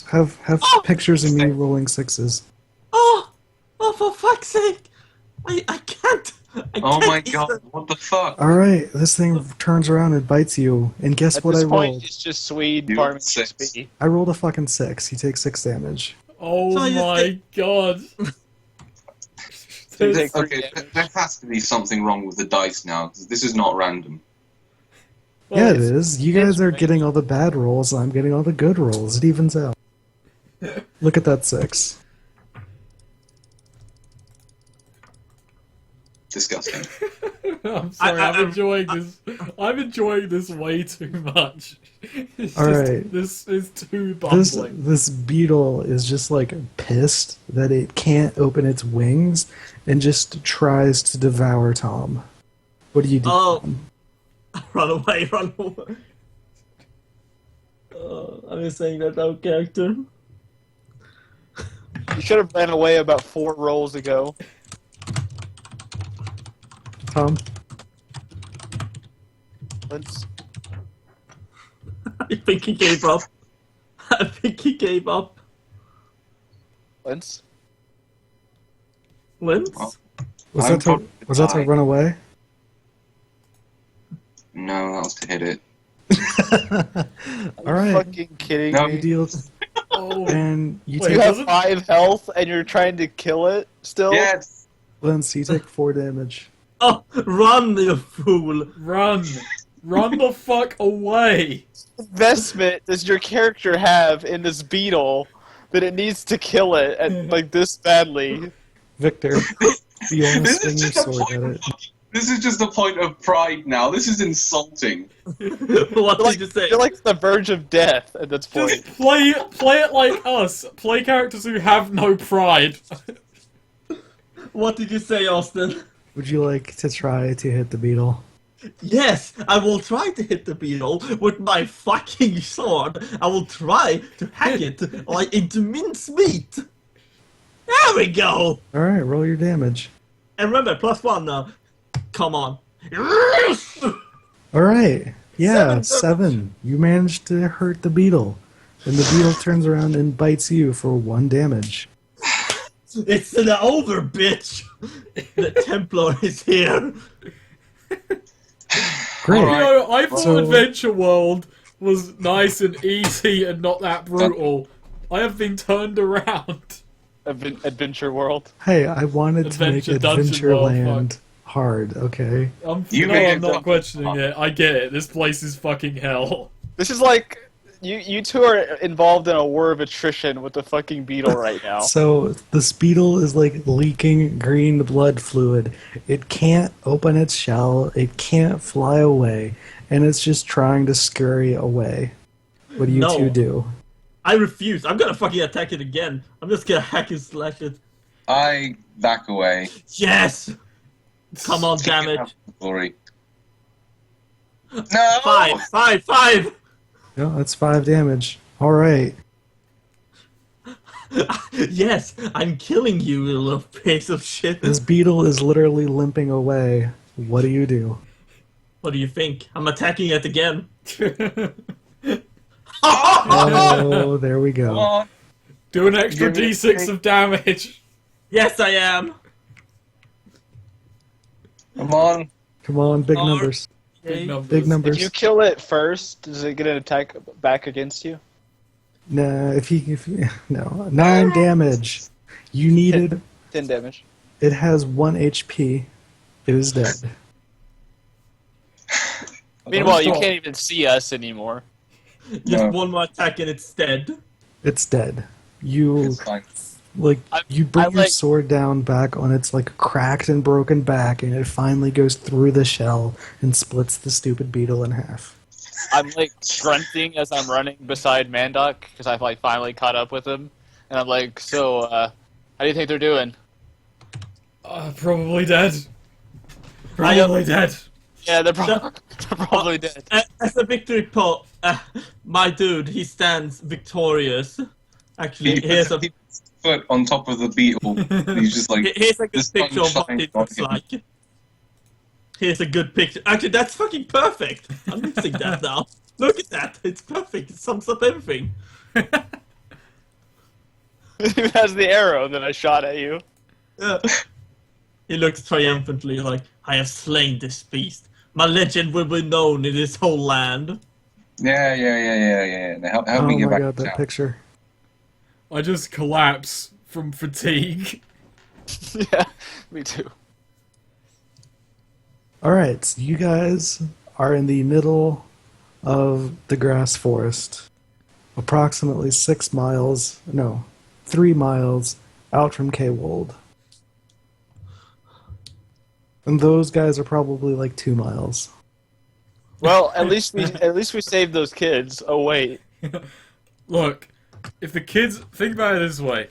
pictures of me rolling 6s. Oh, for fuck's sake! I can't. I Oh can't my eat god, the- what the fuck? Alright, this thing turns around and bites you, and guess At what this I point, rolled? it's just Sweed You farming 6. XP. I rolled a fucking 6. He takes 6 damage. Oh So you my god. So you take 3 Okay, damage. there has to be something wrong with the dice now, 'cause this is not random. Yeah, it it's- is. You guys are getting all the bad rolls, and I'm getting all the good rolls. It evens out. Look at that 6. Disgusting. I'm sorry, I- I'm enjoying this. I'm enjoying this way too much. It's All just, right. this is too This bumbling. this beetle is just like pissed that it can't open its wings and just tries to devour Tom. What do you do? Oh. Run away, run away. I'm just saying that out character. You should have ran away about 4 rolls ago. Tom? Lintz. I think he gave up. I think he gave up. Lintz. Lintz? Oh. Was I'm that to probably was that to dying. run away? No, that was to hit it. Are All right. you fucking kidding No. me? You deal Oh, and you Wait, You take have doesn't- 5 health and you're trying to kill it still? Yes! Lance, you take 4 damage. Oh, run, you fool! run! Run the fuck away! Investment does your character have in this beetle that it needs to kill it and like this badly? Victor, you almost This swing is your just a sword point at of it. This is just a point of pride now. This is insulting. What You're like, did you say? you're like the verge of death at this point. Just play it like us. Play characters who have no pride. What did you say, Austin? Would you like to try to hit the beetle? Yes, I will try to hit the beetle with my fucking sword. I will try to hack it like into mincemeat. There we go. Alright, roll your damage. And remember, +1 now. Come on. Yes! Alright. Yeah, 7. 7. You managed to hurt the beetle. And the beetle turns around and bites you for 1 damage. It's over, bitch. The Templar is here. Great. You know, I thought So- Adventure World was nice and easy and not that brutal. I have been turned around. Adventure World. Hey, I wanted to make Adventure Dungeon World, Adventureland hard, okay? You No, made I'm it not dumb. questioning it. I get it. This place is fucking hell. This is like you two are involved in a war of attrition with the fucking beetle right now. So this beetle is like leaking green blood fluid. It can't open its shell, it can't fly away, and it's just trying to scurry away. What do you No. two do? I refuse. I'm gonna fucking attack it again. I'm just gonna hack and slash it. I back away. Yes! Come on, Take it damage. out of the glory. No! 5. No, that's 5 damage. Alright. Yes, I'm killing you, you little piece of shit. This beetle is literally limping away. What do you do? What do you think? I'm attacking it again. Oh, there we Come go. on! Do an extra Give me a d6 break. of damage. Yes, I am. Come on! Come on, big Oh. numbers. Big numbers. Big numbers. If you kill it first, does it get an attack back against you? Nah, no. 9 damage. You needed. 10 damage. It has 1 HP. It is dead. Meanwhile, you stop. can't even see us anymore. Just No. one more attack and it's dead. It's dead. You It's fine. you bring I your like- sword down back on its like cracked and broken back, and it finally goes through the shell and splits the stupid beetle in half. I'm like grunting as I'm running beside Mandok because I've like finally caught up with him, and I'm like, so how do you think they're doing? Probably dead. I- Probably dead. Yeah, they're probably dead. As a victory pole, my dude, he stands victorious. Actually, here's a Foot on top of the beetle. He's just like, here's a good this picture of what sunshine it looks on him. like. Here's a good picture. Actually, that's fucking perfect. I'm mixing that now. Look at that. It's perfect. It sums up everything. Who has the arrow that I shot at you? He looks triumphantly like, I have slain this beast. My legend will be known in this whole land. Yeah. Now, help Oh me get my back god, to that town. picture. I just collapse from fatigue. Yeah, me too. Alright, so you guys are in the middle of the grass forest. approximately 6 miles, no, 3 miles out from K-Wold. And those guys are probably like 2 miles. Well, at least we saved those kids. Oh wait. Look, if the kids... Think about it this way.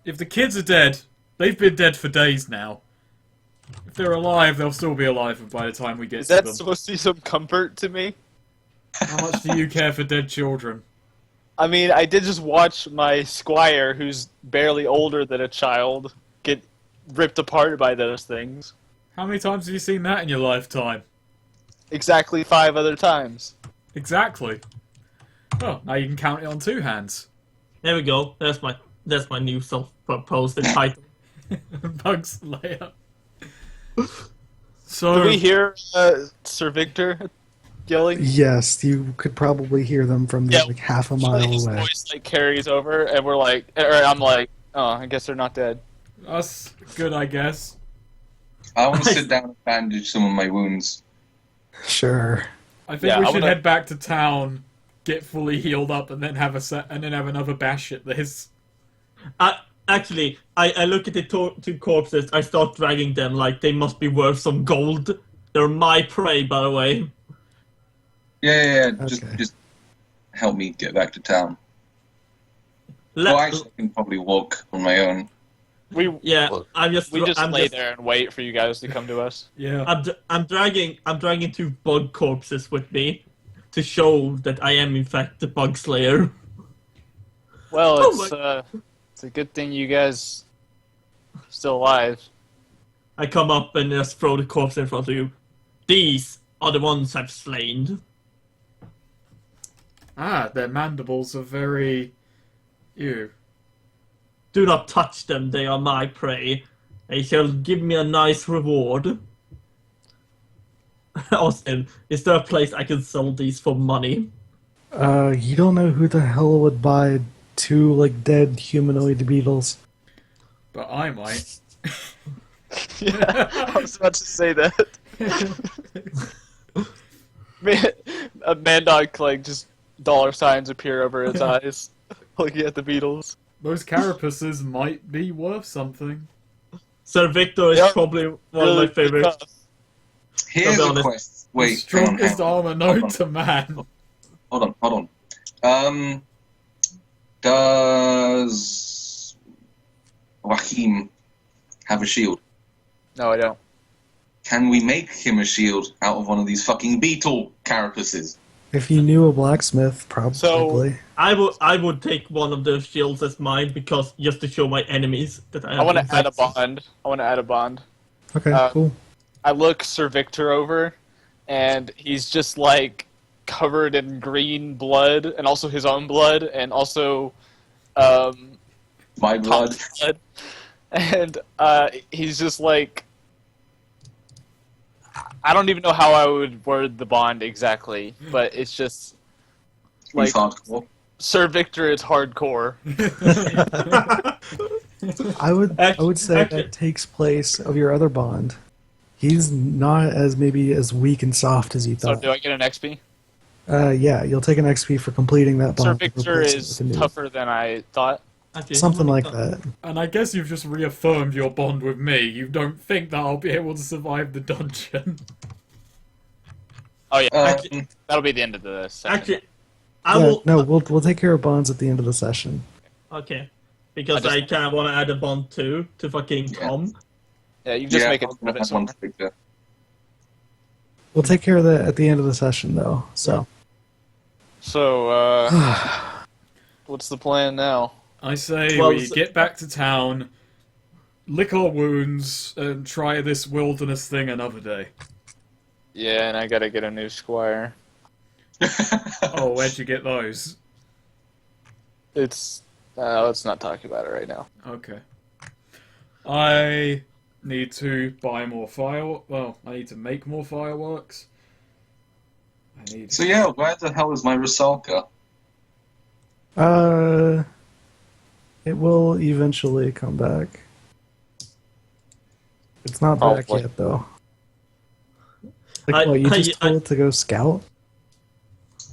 If the kids are dead, they've been dead for days now. If they're alive, they'll still be alive by the time we get Is to that them. supposed to be some comfort to me? How much do you care for dead children? I mean, I did just watch my squire, who's barely older than a child, get ripped apart by those things. How many times have you seen that in your lifetime? Exactly 5 other times. Exactly. Well, now you can count it on 2 hands. There we go. That's my new self-proposed title. Bugs Slayer. So Do we hear Sir Victor yelling? Yes, you could probably hear them from Yeah, like half a mile His away. voice like carries over, and we're like, or I'm like, oh, I guess they're not dead. that's good, I guess. I want to sit down and bandage some of my wounds. Sure. I think Yeah, we I should wanna- head back to town, get fully healed up, and then have another bash at this. Actually, I look at the two corpses. I start dragging them like they must be worth some gold. They're my prey, by the way. Yeah. Okay. Just help me get back to town. Let- Well, actually, I can probably walk on my own. We I'm just lay there and wait for you guys to come to us. Yeah. I'm dragging 2 bug corpses with me to show that I am in fact the bug slayer. Well, Oh it's a good thing you guys are still alive. I come up and just throw the corpse in front of you. These are the ones I've slain. Ah, their mandibles are very... Ew. Do not touch them, they are my prey. They shall give me a nice reward. Austin, is there a place I can sell these for money? You don't know who the hell would buy 2 like dead humanoid beetles. But I might. Yeah, I was about to say that. Mandok, like, just dollar signs appear over his eyes, looking at the Beatles. Those carapaces might be worth something. Sir Victor is Yep. probably one Really of my favorites. tough. Here's I'll be a honest. quest. Wait, hang on, Strongest hang on. armor known to man. Hold on. Does Jaochim have a shield? No, I don't. Can we make him a shield out of one of these fucking beetle carapaces? If you knew a blacksmith, probably. I would take one of those shields as mine because just to show my enemies that I have I want to in add a fact- bond. Okay, cool. I look Sir Victor over, and he's just like covered in green blood, and also his own blood, and also My blood. Tom's blood. And he's just like, I don't even know how I would word the bond exactly, but it's just like He's hardcore. Sir Victor is hardcore. I would say actually- that takes place of your other bond. He's not as maybe as weak and soft as you So thought. do I get an XP? Yeah, you'll take an XP for completing that bond. Sir Victor Replace it is with a new- tougher than I thought. Actually, Something like that. And I guess you've just reaffirmed your bond with me. You don't think that I'll be able to survive the dungeon. Oh yeah, Um, that'll be the end of the session. Actually, I Yeah, will. no, we'll take care of bonds at the end of the session. Okay, because I I just- kind of want to add a bond too to fucking Yeah. Tom. Yeah, you just yeah, make it I'm a gonna bit add one somewhere. to Victor. We'll take care of that at the end of the session, though. So, So, what's the plan now? I say Well, we get back to town, lick our wounds, and try this wilderness thing another day. Yeah, and I gotta get a new squire. Oh, where'd you get those? It's let's not talk about it right now. Okay. I need to buy more Well, I need to make more fireworks. I need... So yeah, where the hell is my Rusalka? it will eventually come back. It's not back Probably. yet, though. Like, what, you just told it to go scout?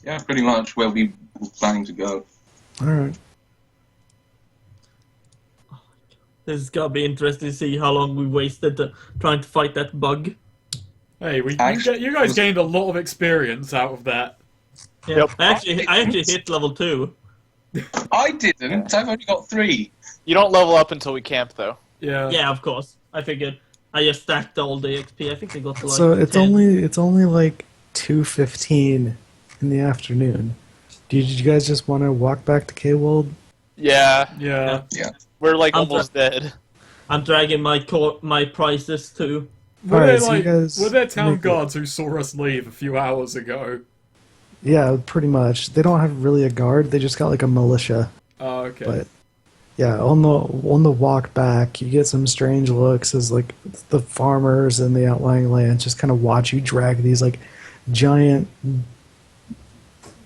Yeah, pretty much where we were planning to go. All right. This is gonna be interesting to see how long we wasted trying to fight that bug. Hey, Actually, you guys gained a lot of experience out of that. Yeah. Yep. I actually hit level 2. I didn't. I've only got 3. You don't level up until we camp, though. Yeah. Yeah, of course. I figured. I just stacked all the XP. I think they got to like So it's 10. only like 2:15 in the afternoon. Did you guys just want to walk back to K-Wold? Yeah, Yeah. Yeah. we're like I'm almost dead. I'm dragging my prices too. Were Alright, there so you like guys were there town make it. guards who saw us leave a few hours ago? Yeah, pretty much. They don't have really a guard. They just got like a militia. Oh, okay. But yeah, on the walk back, you get some strange looks as like the farmers and the outlying lands just kind of watch you drag these like giant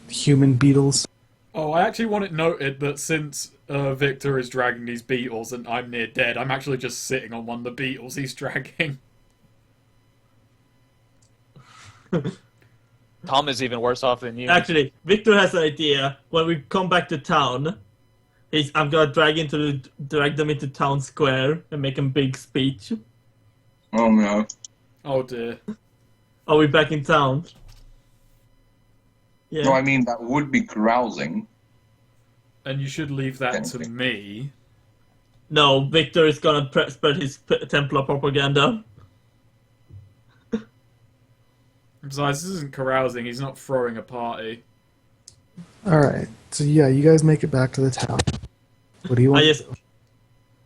human beetles. Oh, I actually want it noted that since Viktor is dragging these beetles and I'm near dead, I'm actually just sitting on one of the beetles he's dragging. Tom is even worse off than you. Actually, Victor has an idea. When we come back to town, I'm gonna drag them into town square and make a big speech. Oh no. Oh dear. Are we back in town? Yeah. No, I mean that would be carousing. And you should leave that to Tempting. me. No, Victor is gonna spread his Templar propaganda. Besides, this isn't carousing, he's not throwing a party. All right. So yeah, you guys make it back to the town. What do you want?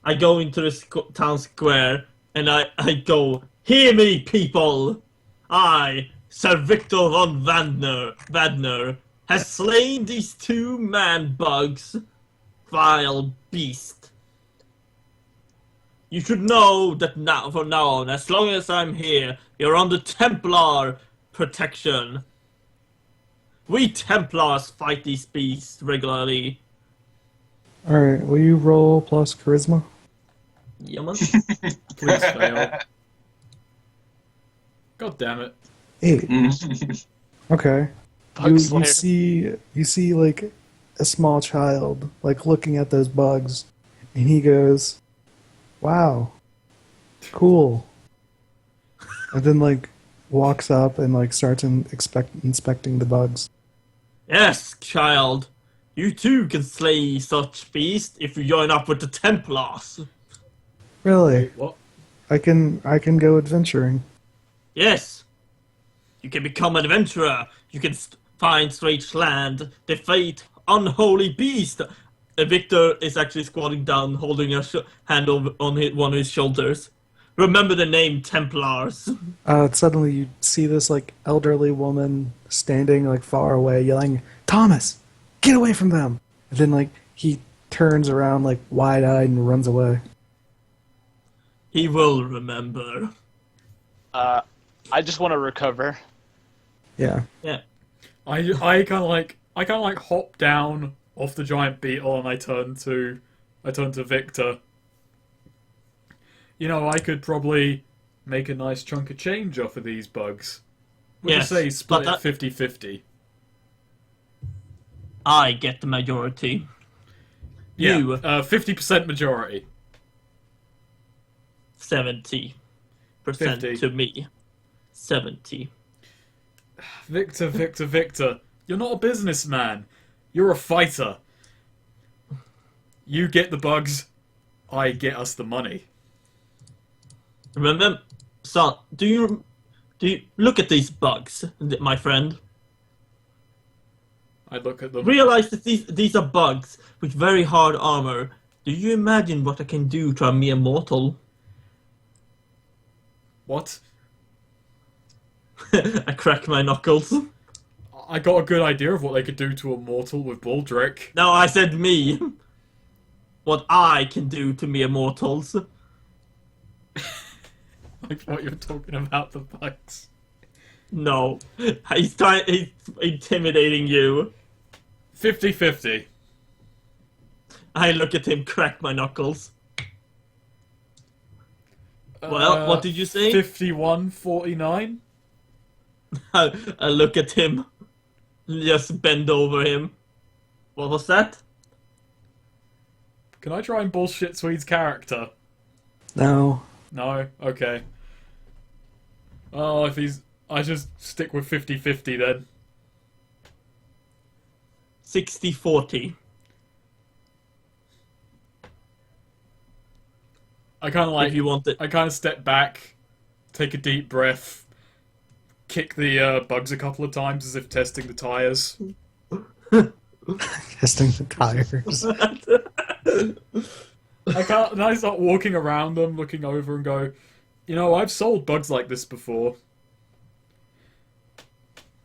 I go into the town square and I go, "Hear me, people! I, Sir Viktor von Vadner, has slain these 2 man-bugs, vile beast. You should know that now, from now on, as long as I'm here, you're under Templar protection. We Templars fight these beasts regularly." All right. Will you roll plus charisma? Yeah, man. Please fail. God damn it. 8. Okay. Bug You Slayer. see like a small child like looking at those bugs, and he goes, "Wow, cool," and then like walks up and like starts inspecting the bugs. Yes, child. You too can slay such beasts if you join up with the Templars. Really, What? I can go adventuring. Yes. You can become an adventurer. You can find strange land, defeat unholy beast. Victor is actually squatting down, holding a hand on one of his shoulders. Remember the name Templars. Suddenly you see this like elderly woman standing like far away, yelling, "Thomas, get away from them!" And then like he turns around like wide-eyed and runs away. He will remember. I just want to recover. Yeah. Yeah. I kind of like hop down off the giant beetle and I turn to Viktor. You know, I could probably make a nice chunk of change off of these bugs. Would Yes, you say split but it 50-50? I get the majority. Yeah, You, 50% majority. 70% 50. to me. 70. Victor, you're not a businessman. You're a fighter. You get the bugs, I get us the money. Remember, son, do you look at these bugs, my friend? I look at them. Realize that these are bugs with very hard armor. Do you imagine what I can do to a mere mortal? What? I crack my knuckles. I got a good idea of what they could do to a mortal with Baldric. No, I said me. What I can do to mere mortals. I thought you were talking about the bugs. No, he's intimidating you. 50-50. I look at him, crack my knuckles. Well, what did you say? 51-49. I look at him, just bend over him. What was that? Can I try and bullshit Swede's character? No. No? Okay. Oh, if he's... I just stick with 50-50 then. 60-40. I kind of like... If you want it. I kind of step back, take a deep breath, kick the bugs a couple of times as if testing the tires. Testing the tires. And I start walking around them, looking over and go, you know, I've sold bugs like this before.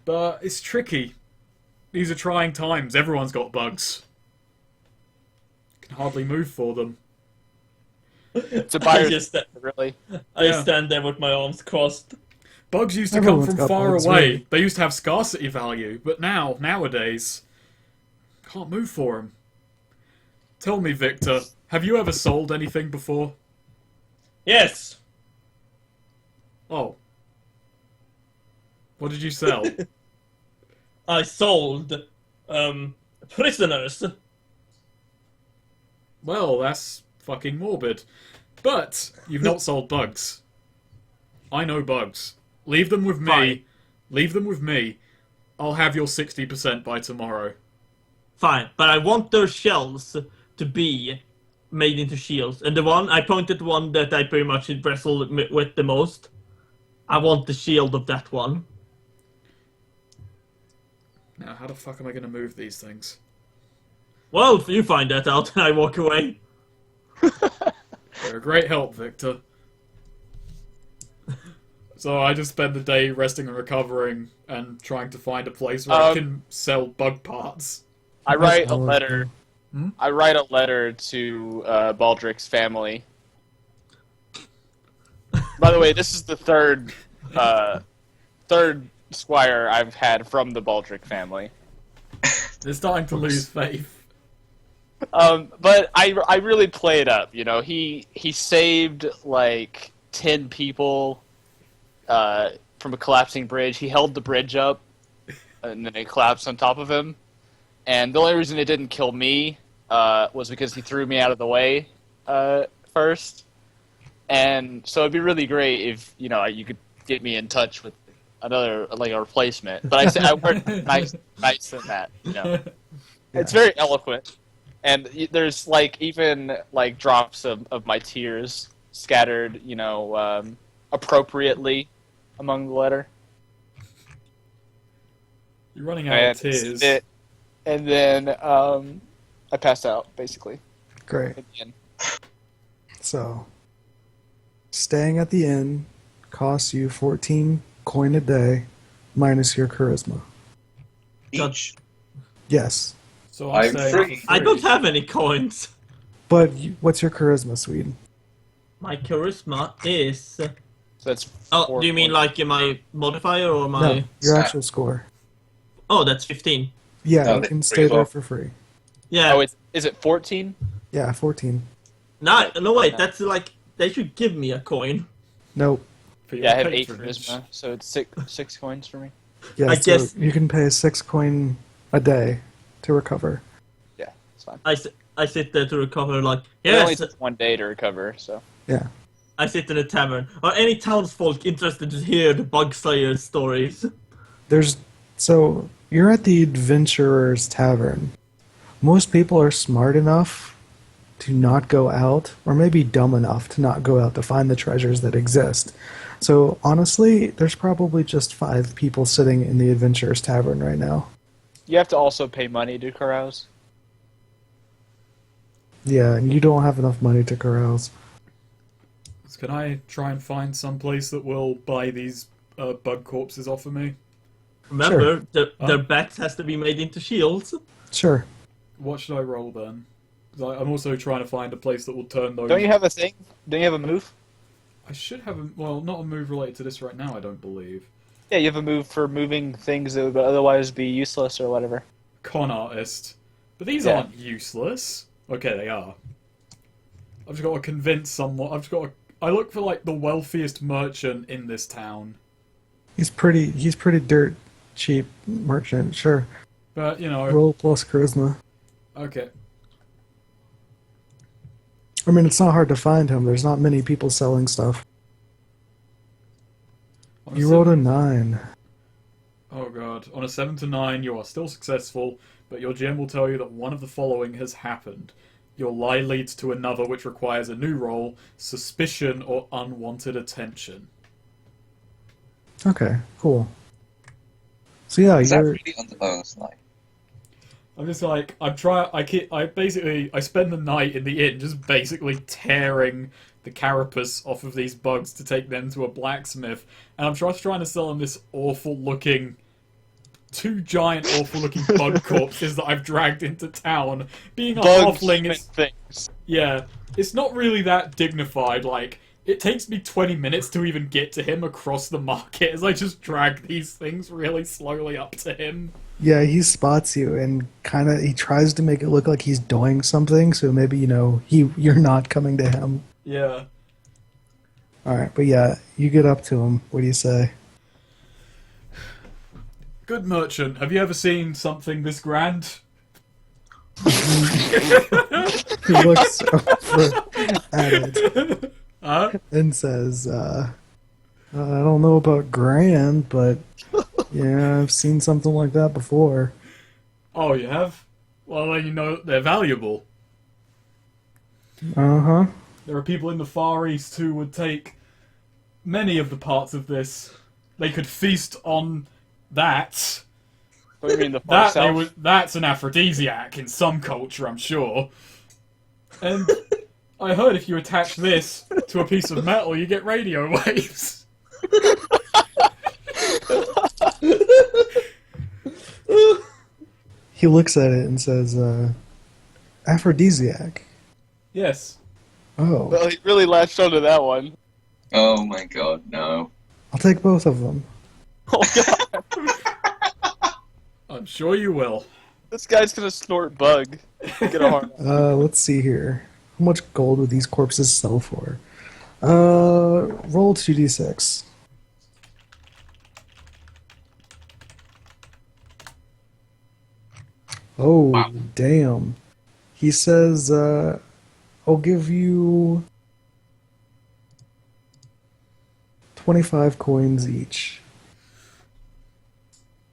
But it's tricky. These are trying times. Everyone's got bugs. Can hardly move for them. It's a buyer, just- really. I Yeah. stand there with my arms crossed. Bugs used to Everyone's come from got far bugs, away. really. They used to have scarcity value, but nowadays, can't move for them. Tell me, Victor, have you ever sold anything before? Yes. Oh. What did you sell? I sold prisoners. Well, that's fucking morbid. But you've not sold bugs. I know bugs. Leave them with me. Fine. Leave them with me. I'll have your 60% by tomorrow. Fine, but I want their shells to be made into shields. And the one I pointed the one that I pretty much wrestled with the most. I want the shield of that one. Now, how the fuck am I going to move these things? Well, if you find that out, I walk away. They're a great help, Victor. So I just spend the day resting and recovering and trying to find a place where I can sell bug parts. I write a That's letter. Hmm? I write a letter to Baldric's family. By the way, this is the third squire I've had from the Baldric family. They're starting to lose faith. But I really play it up. You know, he saved like 10 people from a collapsing bridge. He held the bridge up, and then it collapsed on top of him. And the only reason it didn't kill me was because he threw me out of the way first. And so it'd be really great if you could get me in touch with another a replacement. But I work nice than that. You know, it's very eloquent, and there's even drops of my tears scattered, appropriately among the letter. You're running out of tears. And then I passed out, basically. Great. Again. So, staying at the inn costs you 14 coin a day minus your charisma. Each. Yes. So I'm I'm saying free. for I don't have any coins. But what's your charisma, Sweden? My charisma is... So that's Oh, 4 do you mean points. like my modifier or my... No, your Stat. actual score. Oh, that's 15. Yeah, No, you that's can free stay as there well. for free. Yeah. Oh, is it 14? Yeah, 14. No, wait, that's they should give me a coin. Nope. for your Yeah, I have 8 patronage. charisma, so it's six coins for me. Yeah, I so guess- you can pay 6 coin a day to recover. Yeah, it's fine. I sit there to recover It only yes, took 1 day to recover, so. Yeah. I sit in a tavern. Are any townsfolk interested to hear the Bug Slayer stories? So you're at the Adventurer's Tavern. Most people are smart enough to not go out, or maybe dumb enough to not go out to find the treasures that exist. So honestly, there's probably just 5 people sitting in the Adventurer's Tavern right now. You have to also pay money to carouse. Yeah, and you don't have enough money to carouse. Can I try and find some place that will buy these bug corpses off of me? Remember, Oh. their backs has to be made into shields. Sure. What should I roll then? 'Cause I'm also trying to find a place that will turn those. Don't you have a thing? Don't you have a move? I should have not a move related to this right now. I don't believe. Yeah, you have a move for moving things that would otherwise be useless or whatever. Con artist, but these Yeah. aren't useless. Okay, they are. I've just got to convince someone. I look for the wealthiest merchant in this town. He's pretty dirt cheap merchant, sure. But Roll plus charisma. okay. I mean, it's not hard to find him. There's not many people selling stuff. You rolled a 9. Oh god. On a 7 to 9, you are still successful, but your GM will tell you that one of the following has happened. Your lie leads to another which requires a new roll, suspicion, or unwanted attention. Okay, cool. So yeah, Is that you're... really on the bonus line? I'm just like, I spend the night in the inn just basically tearing the carapace off of these bugs to take them to a blacksmith, and I'm just trying to sell them this two giant awful looking bug corpses that I've dragged into town. Being a halfling is... things. Yeah, it's not really that dignified, like, it takes me 20 minutes to even get to him across the market as I just drag these things really slowly up to him. Yeah, he spots you and he tries to make it look like he's doing something, so maybe, you're not coming to him. Yeah. Alright, but yeah, you get up to him. What do you say? Good merchant, have you ever seen something this grand? He looks over at it Huh? and says, I don't know about grand, but yeah, I've seen something like that before. Oh, you have? Well, then you know they're valuable. Uh-huh. There are people in the Far East who would take many of the parts of this. They could feast on that. What do you mean, the far south? That's an aphrodisiac in some culture, I'm sure. And I heard if you attach this to a piece of metal, you get radio waves. He looks at it and says, aphrodisiac. Yes. Oh, Well, he really latched onto that one. Oh my god, no. I'll take both of them. Oh god, I'm sure you will. this guy's gonna snort bug. Get a heart. Let's see here. How much gold would these corpses sell for? Roll 2d6. Oh, Wow. damn. He says, I'll give you 25 coins each.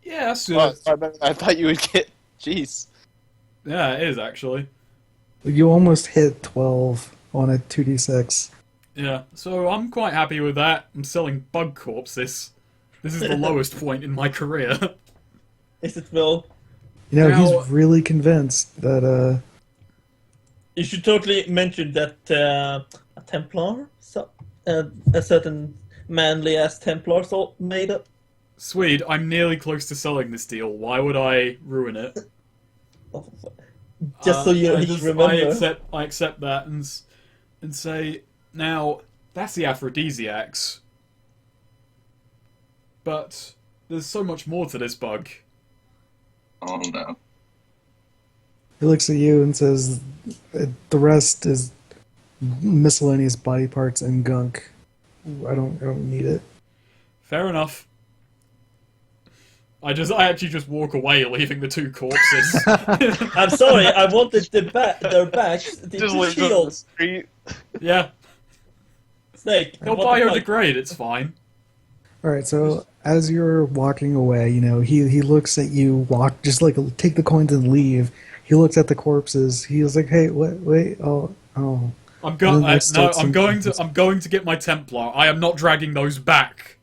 Yeah, that's Well, I thought you would get. Jeez. Yeah, it is actually. You almost hit 12 on a 2d6. Yeah, so I'm quite happy with that. I'm selling bug corpses. This is the lowest point in my career. Is it Will? Now, Now- he's really convinced that, You should totally mention that a Templar, a certain manly-ass Templar, made up. Sweed, I'm nearly close to selling this deal. Why would I ruin it? Just so you remember. I accept that and say, now, that's the aphrodisiacs. But there's so much more to this bug. Oh no. he looks at you and says, the rest is miscellaneous body parts and gunk. I don't need it. Fair enough. I actually just walk away, leaving the two corpses. I'm sorry, I wanted their backs, the Just lives on the shields. street. Yeah, Snake, they'll what the fuck? biodegrade, it's fine. Alright, so as you're walking away, he looks at you, just like take the coins and leave. He looks at the corpses. He was like, "Hey, wait, oh." I'm And going. then they No, start I'm some- going to. I'm going to get my Templar. I am not dragging those back.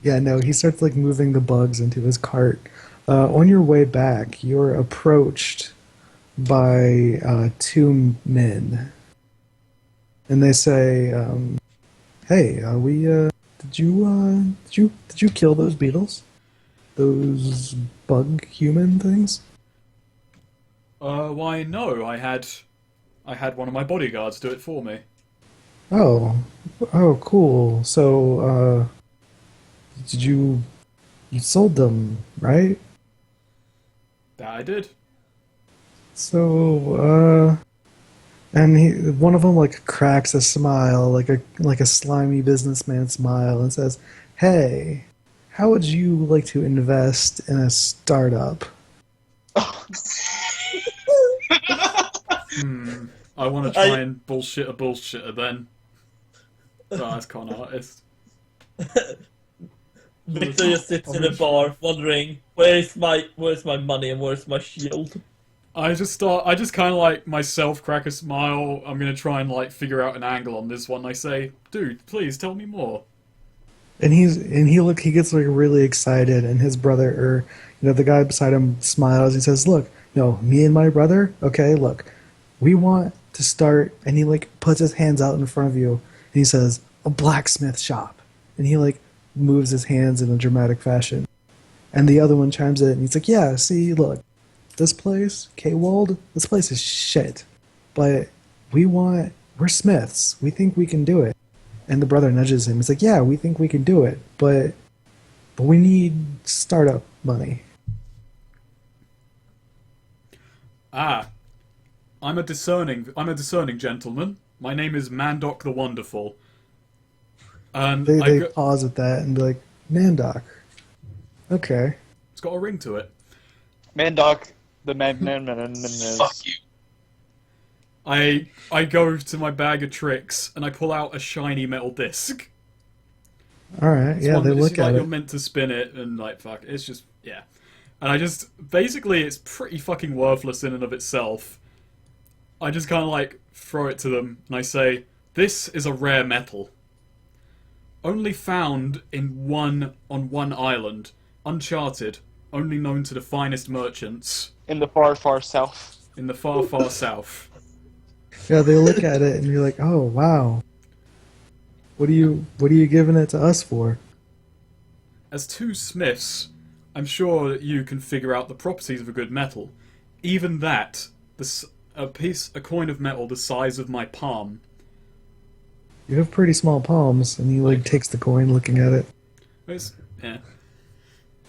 Yeah, no, he starts like moving the bugs into his cart. On your way back, you're approached by two men, and they say, "Hey, did you kill those beetles? Those bug human things?" Why no? I had one of my bodyguards do it for me. Oh, cool. So, you sold them, right? That I did. So, and one of them like cracks a smile, like a slimy businessman smile, and says, "Hey, how would you like to invest in a startup?" I want to try and bullshit a bullshitter then. Oh, that's con artist. Victor just sits in a bar, wondering where's my money and where's my shield. I just kind of like myself crack a smile. I'm gonna try and like figure out an angle on this one. I say, dude, please tell me more. And he gets like really excited, and his brother, or the guy beside him, smiles. He says, "Look, me and my brother. Okay, look, we want to start." And he like puts his hands out in front of you, and he says, "A blacksmith shop." And he like moves his hands in a dramatic fashion. And the other one chimes in, and he's like, "Yeah, see, look, this place, K-Wold, this place is shit, but we're smiths. We think we can do it." And the brother nudges him. He's like, "Yeah, we think we can do it, but we need startup money." Ah, I'm a discerning gentleman. My name is Mandok the Wonderful. And they pause at that and be like, "Mandok, okay." It's got a ring to it. Mandok, the man. Fuck you. I go to my bag of tricks and I pull out a shiny metal disc. All right, yeah, they look at You're it. meant to spin it and like fuck. It's just yeah, and I just basically it's pretty fucking worthless in and of itself. I just kind of like throw it to them and I say, "This is a rare metal, only found on one island, uncharted, only known to the finest merchants In the far, far south. in the far, far south." Yeah, they look at it and you're like, "Oh wow, what are you giving it to us for?" As two smiths, I'm sure that you can figure out the properties of a good metal. Even that, a coin of metal the size of my palm. You have pretty small palms, and he like takes the coin, looking at it. It's, yeah.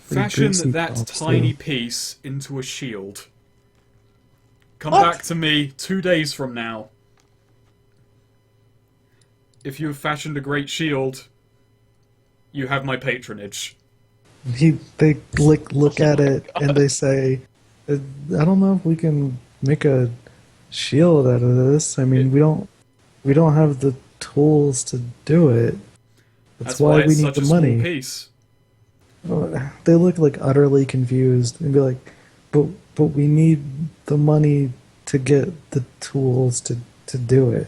Pretty Fashion greasy that palms, tiny too. piece into a shield. Come What? back to me 2 days from now. If you have fashioned a great shield, you have my patronage. They look at it and they say, "I don't know if we can make a shield out of this. I mean, we don't have the tools to do it. That's why we it's need such the a small money." piece. They look like utterly confused and be like, but we need the money to get the tools to do it."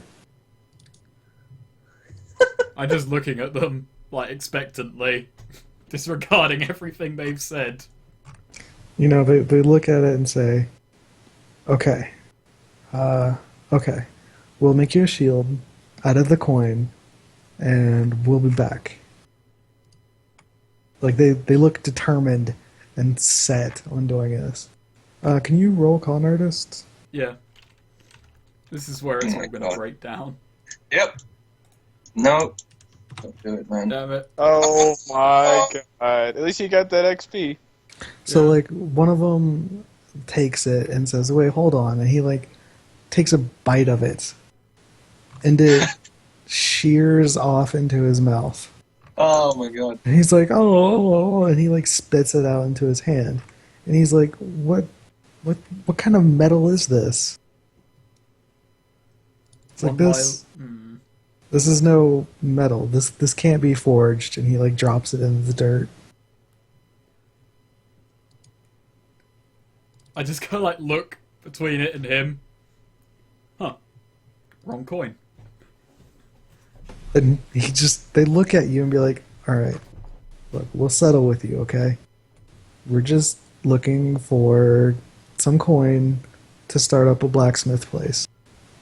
I'm just looking at them, like, expectantly, disregarding everything they've said. They look at it and say, "Okay, okay, we'll make you a shield out of the coin, and we'll be back." Like they look determined and set on doing this. Can you roll con artist? Yeah. This is where it's Oh my all gonna God. break down. Yep. No. Don't do it, man. Damn it. Oh my god. At least you got that XP. So Yeah. like one of them takes it and says, "Wait, hold on," and he like takes a bite of it, and it shears off into his mouth. Oh my god. And he's like, "Oh," and he like spits it out into his hand. And he's like, what kind of metal is this?" It's like this is no metal. This can't be forged. And he like drops it in the dirt. I just kind of like look between it and him. Huh. Wrong coin. And they look at you and be like, "All right, look, we'll settle with you, okay? We're just looking for some coin to start up a blacksmith place.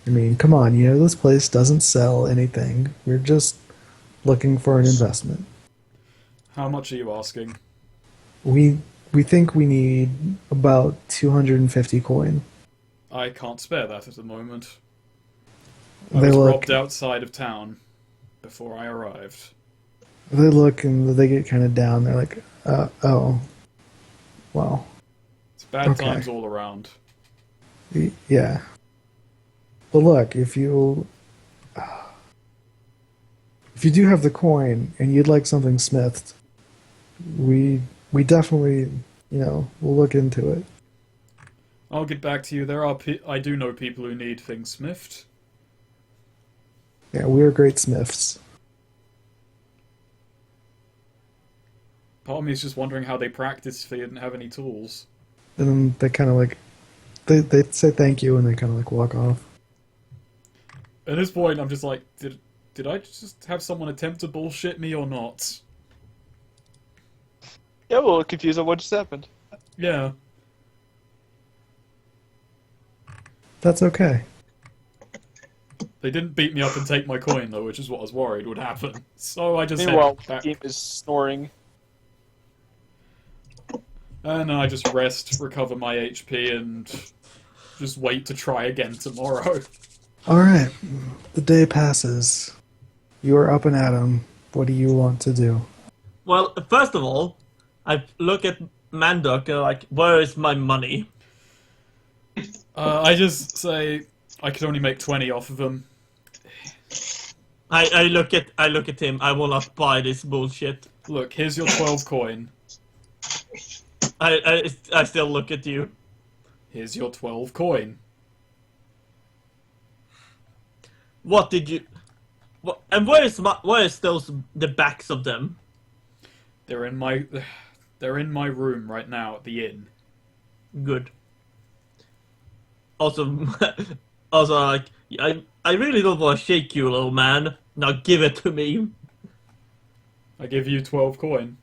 I mean, come on, this place doesn't sell anything. We're just looking for an investment. How much are you asking? We think we need about 250 coin." I can't spare that at the moment. I They was look, robbed outside of town before I arrived. they look, and they get kind of down. They're like, "Oh, wow, It's bad Okay. times all around. Yeah." But look, if you do have the coin and you'd like something smithed, we definitely, we'll look into it. I'll get back to you. I do know people who need things smithed. Yeah, we are great smiths. Part of me is just wondering how they practiced if they didn't have any tools. And then they kind of like, they say thank you and they kind of like walk off. At this point, I'm just like, did I just have someone attempt to bullshit me or not? Yeah, I'm a little confused on what just happened. Yeah. That's okay. They didn't beat me up and take my coin, though, which is what I was worried would happen. So I just Meanwhile, head back. Game is snoring. And I just rest, recover my HP, and just wait to try again tomorrow. Alright, the day passes. You are up and at 'em. What do you want to do? Well, first of all, I look at Mandok and like, where is my money? I just say I could only make 20 off of them. I look at him. I will not buy this bullshit. Look, here's your 12 coin. I still look at you. Here's your 12 coin. What did you? What, and where is those the backs of them? They're in my room right now at the inn. Good. Also, also like I really don't want to shake you, little man. Now give it to me. I give you 12 coin.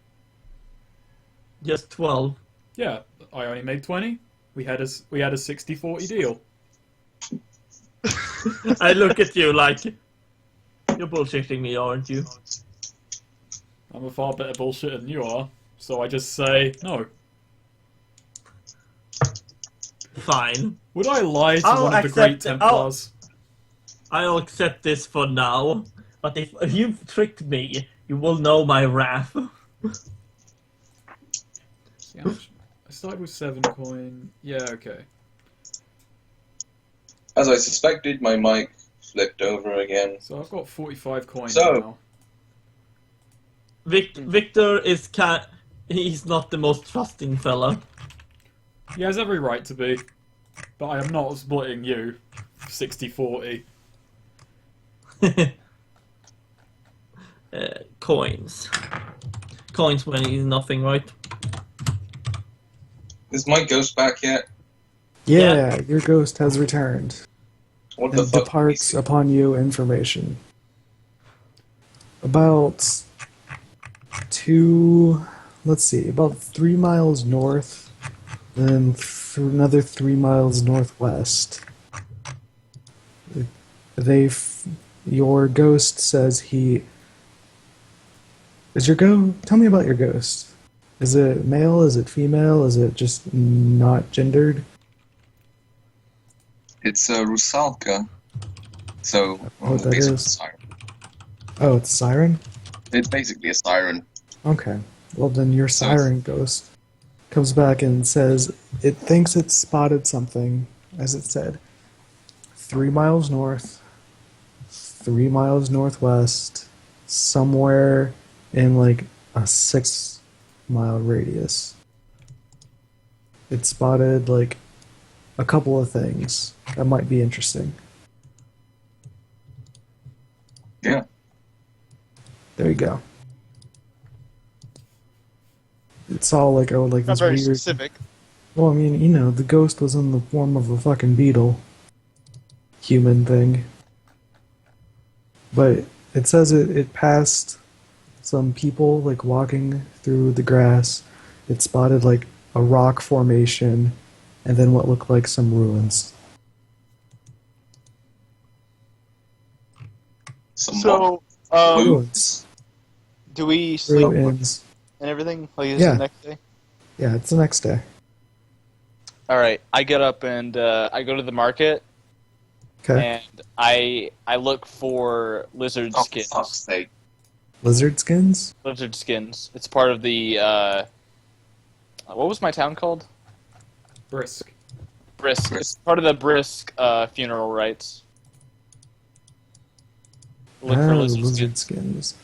Just 12. Yeah, I only made 20. We had a 60-40 deal. I look at you like you're bullshitting me, aren't you? I'm a far better bullshitter than you are, so I just say no. Fine. Would I lie to I'll one of the Great accept it. Templars? I'll accept this for now. But if you've tricked me, you will know my wrath. See how much? I started with 7 coin. Yeah, okay. As I suspected, my mic flipped over again. So I've got 45 coin So- now. Viktor is he's not the most trusting fella. He has every right to be, but I am not splitting you 60-40. Coins. Coins mean nothing, right? Is my ghost back yet? Yeah, your ghost has returned What the and fuck? departs upon you information. About about 3 miles north, then another 3 miles northwest. Your ghost says he. Tell me about your ghost. Is it male? Is it female? Is it just not gendered? It's a Rusalka. So, What that basically is? a siren. Oh, it's a siren? It's basically a siren. Okay. Well, then your siren ghost comes back and says it thinks it spotted something, as it said. 3 miles north, 3 miles northwest, somewhere in like a 6-mile radius. It spotted like a couple of things that might be interesting. Yeah. There you go. It's all like Not this very weird. specific. Well, I mean, the ghost was in the form of a fucking beetle. Human thing. But it says it passed some people, like, walking through the grass. It spotted, like, a rock formation, and then what looked like some ruins. So, Ruins. do we sleep Ruins. and everything? Like, is it Yeah. the next day? Yeah, it's the next day. All right, I get up and I go to the market Okay. and I look for lizard Oh, for skins. fuck's sake. Lizard skins? Lizard skins. It's part of the what was my town called? Brisk. Brisk. It's part of the Brisk funeral rites. Look for lizard skins.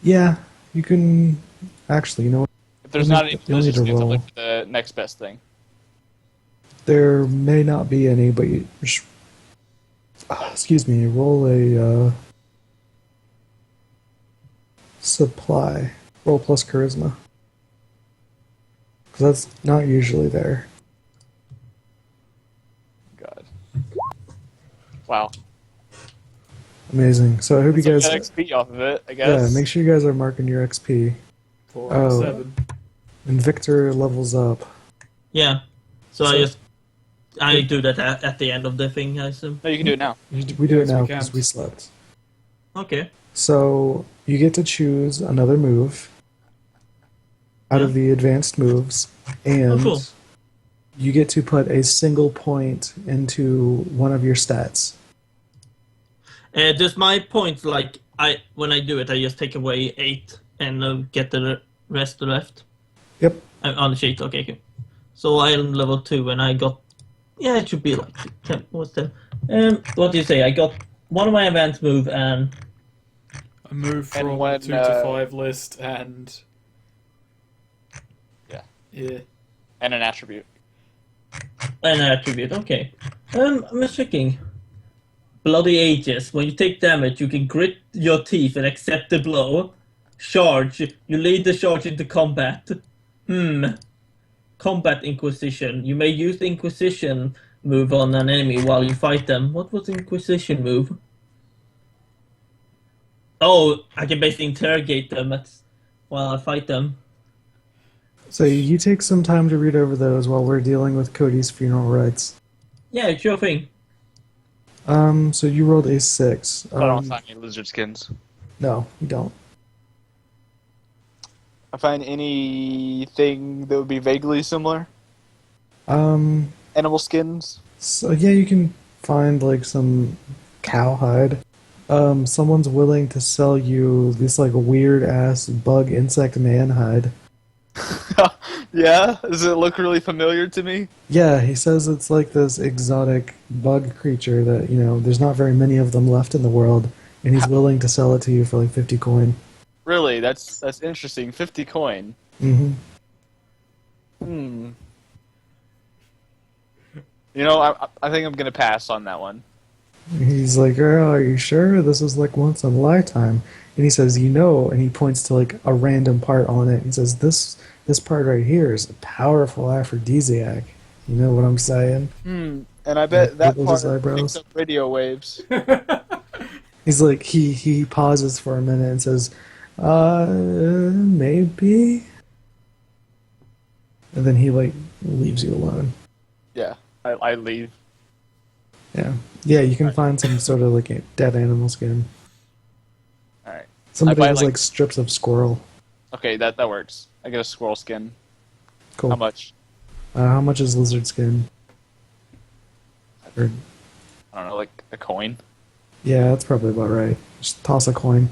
Yeah, you can. Actually, you know what? If there's you'll not need- any you'll lizard need to skins, I'll roll. look for the next best thing. There may not be any, but excuse me, roll a supply. Roll plus charisma. Because that's not usually there. God. Wow. Amazing. So I hope you So we guys. got XP off of it, I Yeah, guess. make sure you guys are marking your XP. 4 out of Oh. 7. And Victor levels up. Yeah. So So- I do that at the end of the thing, I assume. No, you can do it now. We do it Yes, we now can. because we slept. Okay. So you get to choose another move out of Yeah. the advanced moves, and Oh, cool. you get to put a single point into one of your stats. Does my points when I do it, I just take away 8 and get the rest left Yep. on the sheet. Okay, cool. So I'm level 2 and I got. Yeah, it should be like 10. What's the? What do you say? I got one of my advanced move and A move And from when, 2 to 5 list and... Yeah. Yeah. And an attribute. an attribute. Okay. I'm just checking. Bloody Ages. When you take damage, you can grit your teeth and accept the blow. Charge. You lead the charge into combat. Combat Inquisition. You may use the Inquisition move on an enemy while you fight them. What was the Inquisition move? Oh, I can basically interrogate them while I fight them. So you take some time to read over those while we're dealing with Cody's funeral rites. Yeah, sure thing. So you rolled a 6. I don't find any lizard skins. No, you don't. I find anything that would be vaguely similar. Um, Animal skins. so yeah, you can find like some cowhide. Someone's willing to sell you this like weird ass bug insect man hide. Yeah? Does it look really familiar to me? Yeah, he says it's like this exotic bug creature that, there's not very many of them left in the world, and he's willing to sell it to you for like 50 coin. Really? That's interesting. 50 coin. Mm-hmm. I think I'm gonna pass on that one. He's like, "Girl, are you sure? This is like once in a lifetime." And he says, and he points to like a random part on it. He says, this part right here is a powerful aphrodisiac. You know what I'm saying? And I bet that wiggles his part eyebrows. picks up radio waves. He's like, he pauses for a minute and says, maybe. And then he like leaves you alone. Yeah, I leave. Yeah, you can find some sort of like a dead animal skin. All right. Somebody buy, has like- like strips of squirrel. Okay, that works. I get a squirrel skin. Cool. How much? How much is lizard skin? Or, I don't know, like a coin. yeah, that's probably about right. Just toss a coin.